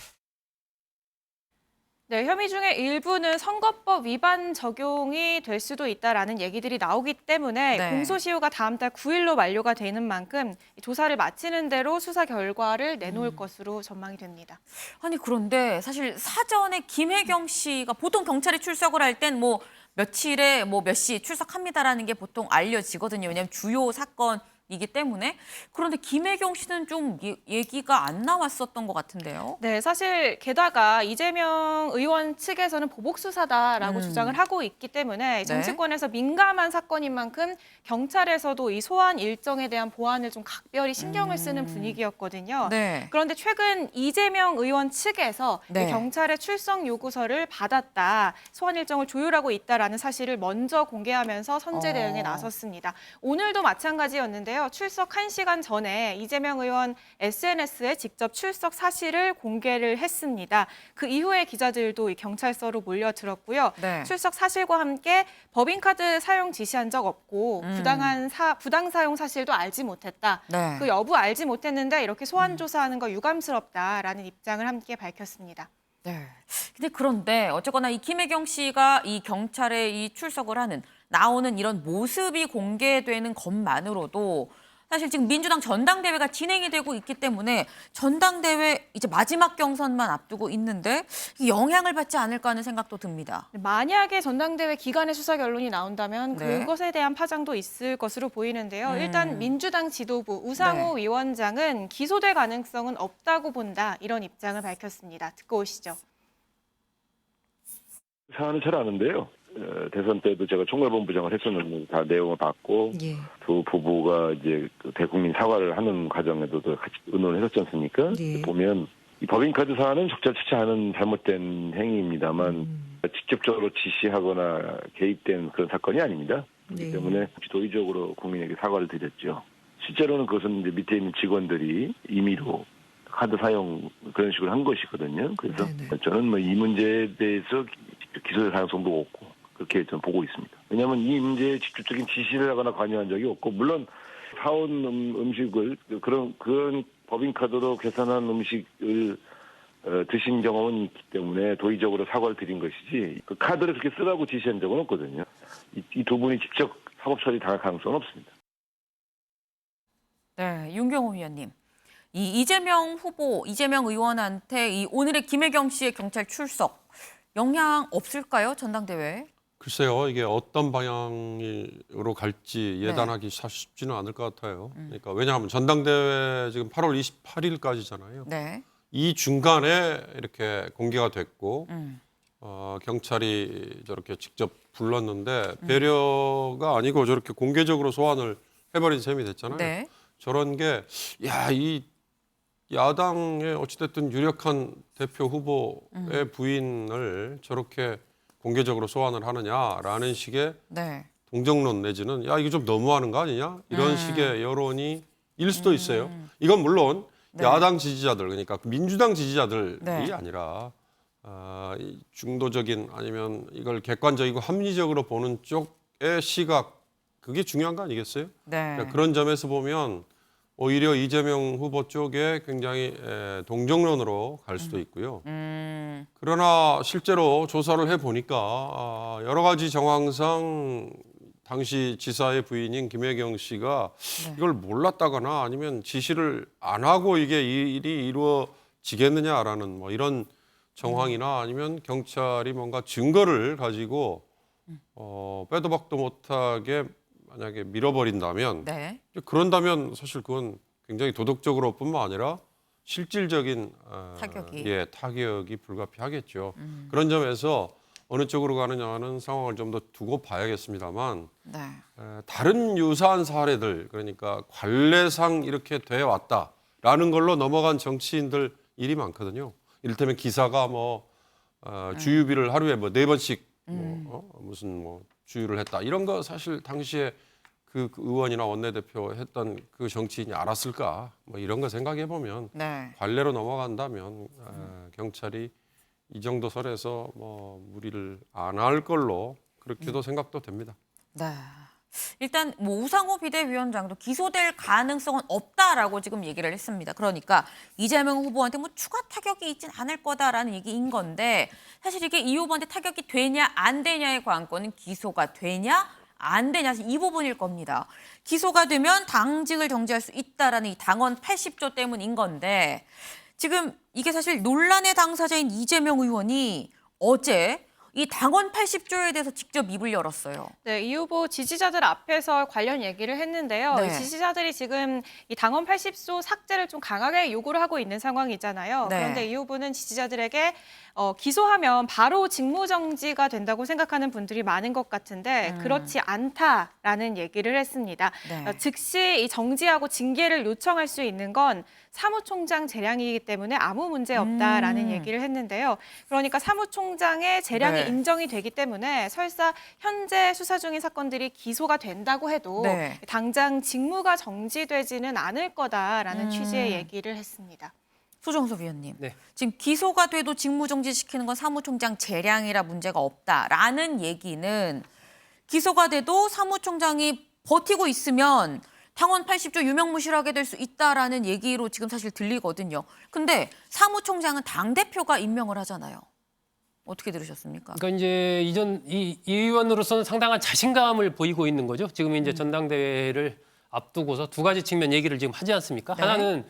네, 혐의 중에 일부는 선거법 위반 적용이 될 수도 있다라는 얘기들이 나오기 때문에 네. 공소시효가 다음 달 9일로 만료가 되는 만큼 조사를 마치는 대로 수사 결과를 내놓을 것으로 전망이 됩니다. 아니 그런데 사실 사전에 김혜경 씨가 보통 경찰이 출석을 할 땐 뭐 며칠에 뭐 몇 시 출석합니다라는 게 보통 알려지거든요. 왜냐하면 주요 사건이기 때문에. 그런데 김혜경 씨는 좀 얘기가 안 나왔었던 것 같은데요. 네, 사실 게다가 이재명 의원 측에서는 보복 수사다라고 주장을 하고 있기 때문에 정치권에서 민감한 사건인 만큼 경찰에서도 이 소환 일정에 대한 보안을 좀 각별히 신경을 쓰는 분위기였거든요. 네. 그런데 최근 이재명 의원 측에서 네. 이 경찰의 출석 요구서를 받았다, 소환 일정을 조율하고 있다라는 사실을 먼저 공개하면서 선제 대응에 나섰습니다. 오늘도 마찬가지였는데요. 출석 1시간 전에 이재명 의원 SNS에 직접 출석 사실을 공개를 했습니다. 그 이후에 기자들도 이 경찰서로 몰려들었고요. 네. 출석 사실과 함께 법인카드 사용 지시한 적 없고 부당 사용 사실도 알지 못했다. 네. 그 여부 알지 못했는데 이렇게 소환 조사하는 거 유감스럽다라는 입장을 함께 밝혔습니다. 네. 근데 그런데 어쨌거나 이 김혜경 씨가 이 경찰에 이 출석을 하는 나오는 이런 모습이 공개되는 것만으로도 사실 지금 민주당 전당대회가 진행이 되고 있기 때문에 전당대회 이제 마지막 경선만 앞두고 있는데 영향을 받지 않을까 하는 생각도 듭니다. 만약에 전당대회 기간에 수사 결론이 나온다면 네. 그것에 대한 파장도 있을 것으로 보이는데요. 일단 민주당 지도부 우상호 위원장은 기소될 가능성은 없다고 본다, 이런 입장을 밝혔습니다. 듣고 오시죠. 사안은 잘 아는데요. 대선 때도 제가 총괄본부장을 했었는데 다 내용을 봤고 두 부부가 이제 그 대국민 사과를 하는 과정에도 같이 의논을 했었지 않습니까? 보면 이 법인카드 사안은 적절치 않은 잘못된 행위입니다만 직접적으로 지시하거나 개입된 그런 사건이 아닙니다. 그렇기 때문에 도의적으로 국민에게 사과를 드렸죠. 실제로는 그것은 이제 밑에 있는 직원들이 임의로 카드 사용 그런 식으로 한 것이거든요. 그래서 저는 뭐 이 문제에 대해서 기소될 가능성도 없고 그렇게 좀 보고 있습니다. 왜냐하면 이 문제에 직접적인 지시를 하거나 관여한 적이 없고, 물론 사온 음식을 그런 법인카드로 계산한 음식을 드신 경험은 있기 때문에 도의적으로 사과를 드린 것이지 그 카드를 그렇게 쓰라고 지시한 적은 없거든요. 이 두 분이 직접 사법 처리 당할 가능성은 없습니다. 네, 윤경호 위원님. 이 이재명 후보, 이재명 의원한테 이 오늘의 김혜경 씨의 경찰 출석 영향 없을까요? 전당대회에? 글쎄요, 이게 어떤 방향으로 갈지 예단하기 사실 쉽지는 않을 것 같아요. 그러니까 왜냐하면 전당대회 지금 8월 28일까지잖아요. 네. 이 중간에 이렇게 공개가 됐고 경찰이 저렇게 직접 불렀는데 배려가 아니고 저렇게 공개적으로 소환을 해버린 셈이 됐잖아요. 네. 저런 게 이 야당의 어찌됐든 유력한 대표 후보의 부인을 저렇게 공개적으로 소환을 하느냐라는 식의 동정론 내지는 이거 좀 너무하는 거 아니냐 이런 식의 여론이 일 수도 있어요. 이건 물론 야당 지지자들, 그러니까 민주당 지지자들이 아니라 이 중도적인 아니면 이걸 객관적이고 합리적으로 보는 쪽의 시각, 그게 중요한 거 아니겠어요? 그러니까 그런 점에서 보면 오히려 이재명 후보 쪽에 굉장히 동정론으로 갈 수도 있고요. 그러나 실제로 조사를 해보니까 여러 가지 정황상 당시 지사의 부인인 김혜경 씨가 이걸 몰랐다거나 아니면 지시를 안 하고 이게 일이 이루어지겠느냐라는 뭐 이런 정황이나 아니면 경찰이 뭔가 증거를 가지고 빼도 박도 못하게 만약에 밀어버린다면 그런다면 사실 그건 굉장히 도덕적으로뿐만 아니라 실질적인 타격이 불가피하겠죠. 그런 점에서 어느 쪽으로 가느냐는 상황을 좀 더 두고 봐야겠습니다만 다른 유사한 사례들, 그러니까 관례상 이렇게 돼 왔다라는 걸로 넘어간 정치인들 일이 많거든요. 이를테면 기사가 주유비를 하루에 4번씩 무슨 주유를 했다, 이런 거 사실 당시에 그 의원이나 원내대표 했던 그 정치인이 알았을까, 이런 거 생각해 보면 관례로 넘어간다면 경찰이 이 정도 선에서 무리를 안 할 걸로 그렇게도 생각도 됩니다. 네. 일단 뭐 우상호 비대위원장도 기소될 가능성은 없다라고 지금 얘기를 했습니다. 그러니까 이재명 후보한테 뭐 추가 타격이 있진 않을 거다라는 얘기인 건데 사실 이게 이 후보한테 타격이 되냐 안 되냐의 관건은 기소가 되냐 안 되냐 이 부분일 겁니다. 기소가 되면 당직을 정지할 수 있다라는 이 당원 80조 때문인 건데 지금 이게 사실 논란의 당사자인 이재명 의원이 어제 이 당원 80조에 대해서 직접 입을 열었어요. 네, 이 후보 지지자들 앞에서 관련 얘기를 했는데요. 네. 이 지지자들이 지금 이 당원 80조 삭제를 좀 강하게 요구를 하고 있는 상황이잖아요. 네. 그런데 이 후보는 지지자들에게 기소하면 바로 직무정지가 된다고 생각하는 분들이 많은 것 같은데 그렇지 않다라는 얘기를 했습니다. 네. 즉시 이 정지하고 징계를 요청할 수 있는 건 사무총장 재량이기 때문에 아무 문제 없다라는 얘기를 했는데요. 그러니까 사무총장의 재량이 네. 인정이 되기 때문에 설사 현재 수사 중인 사건들이 기소가 된다고 해도 네. 당장 직무가 정지되지는 않을 거다라는 취지의 얘기를 했습니다. 소정섭 위원님, 네. 지금 기소가 돼도 직무정지시키는 건 사무총장 재량이라 문제가 없다라는 얘기는 기소가 돼도 사무총장이 버티고 있으면 당원 80조 유명무실하게 될 수 있다라는 얘기로 지금 사실 들리거든요. 근데 사무총장은 당대표가 임명을 하잖아요. 어떻게 들으셨습니까? 그러니까 이제 이 의원으로서는 상당한 자신감을 보이고 있는 거죠. 지금 이제 전당대회를 앞두고서 두 가지 측면 얘기를 지금 하지 않습니까? 네. 하나는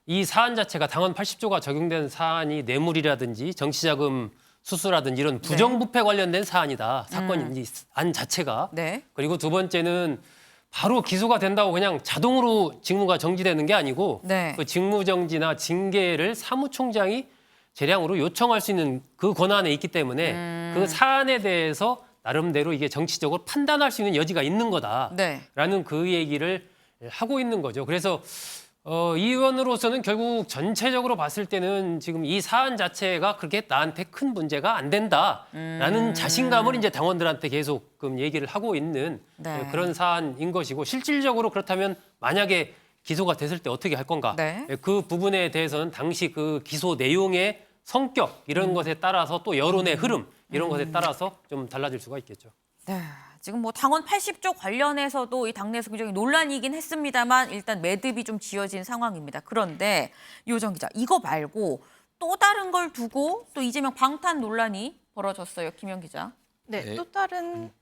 이 사안 자체가 당원 80조가 적용된 사안이 뇌물이라든지 정치자금 수수라든지 이런 부정부패 관련된 사안이다. 사건인지 안 자체가. 네. 그리고 두 번째는 바로 기소가 된다고 그냥 자동으로 직무가 정지되는 게 아니고 네. 그 직무정지나 징계를 사무총장이 재량으로 요청할 수 있는 그 권한에 있기 때문에 그 사안에 대해서 나름대로 이게 정치적으로 판단할 수 있는 여지가 있는 거다라는 네. 그 얘기를 하고 있는 거죠. 그래서 이 의원으로서는 결국 전체적으로 봤을 때는 지금 이 사안 자체가 그렇게 나한테 큰 문제가 안 된다라는 자신감을 이제 당원들한테 계속 얘기를 하고 있는 네. 그런 사안인 것이고 실질적으로 그렇다면 만약에 기소가 됐을 때 어떻게 할 건가? 네. 그 부분에 대해서는 당시 그 기소 내용의 성격 이런 것에 따라서 또 여론의 흐름 이런 것에 따라서 좀 달라질 수가 있겠죠. 네. 지금 뭐 당원 80조 관련해서도 이 당내에서 굉장히 논란이긴 했습니다만 일단 매듭이 좀 지어진 상황입니다. 그런데 요정 기자, 이거 말고 또 다른 걸 두고 또 이재명 방탄 논란이 벌어졌어요. 김현 기자. 네, 네. 또 다른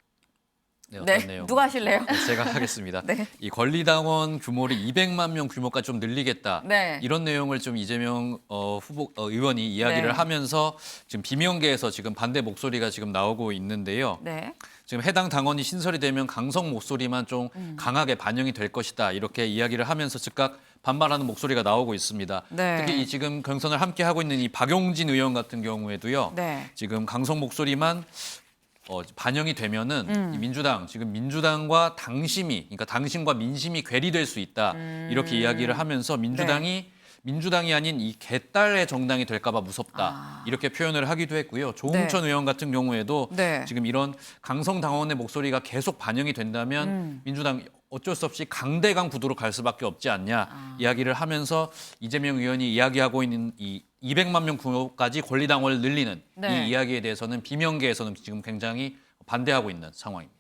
네, 네, 어떤 내용? 누가 하실래요? 네, 제가 하겠습니다. 네. 이 권리당원 규모를 200만 명 규모까지 좀 늘리겠다. 네. 이런 내용을 좀 이재명 의원이 이야기를 네. 하면서 지금 비명계에서 지금 반대 목소리가 지금 나오고 있는데요. 네. 지금 해당 당원이 신설이 되면 강성 목소리만 좀 강하게 반영이 될 것이다. 이렇게 이야기를 하면서 즉각 반발하는 목소리가 나오고 있습니다. 네. 특히 이 지금 경선을 함께 하고 있는 이 박용진 의원 같은 경우에도요. 네. 지금 강성 목소리만 반영이 되면은 이 민주당과 당심이, 그러니까 당심과 민심이 괴리될 수 있다. 이렇게 이야기를 하면서 민주당이 아닌 이 개딸의 정당이 될까봐 무섭다. 이렇게 표현을 하기도 했고요. 조홍천 의원 같은 경우에도 네. 지금 이런 강성 당원의 목소리가 계속 반영이 된다면 민주당 어쩔 수 없이 강대강 구도로 갈 수밖에 없지 않냐 이야기를 하면서 이재명 의원이 이야기하고 있는 이 200만 명 규모까지 권리당원을 늘리는 네. 이 이야기에 대해서는 비명계에서는 지금 굉장히 반대하고 있는 상황입니다.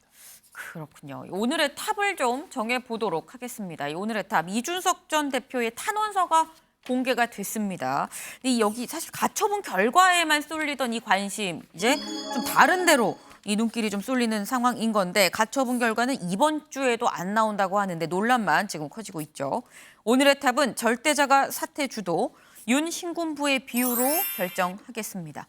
그렇군요. 오늘의 탑을 좀 정해보도록 하겠습니다. 이 오늘의 탑, 이준석 전 대표의 탄원서가 공개가 됐습니다. 근데 여기 사실 가처분 결과에만 쏠리던 이 관심, 이제 좀 다른 데로 이 눈길이 좀 쏠리는 상황인 건데 가처분 결과는 이번 주에도 안 나온다고 하는데 논란만 지금 커지고 있죠. 오늘의 탑은 절대자가 사퇴 주도, 윤 신군부의 비유로 결정하겠습니다.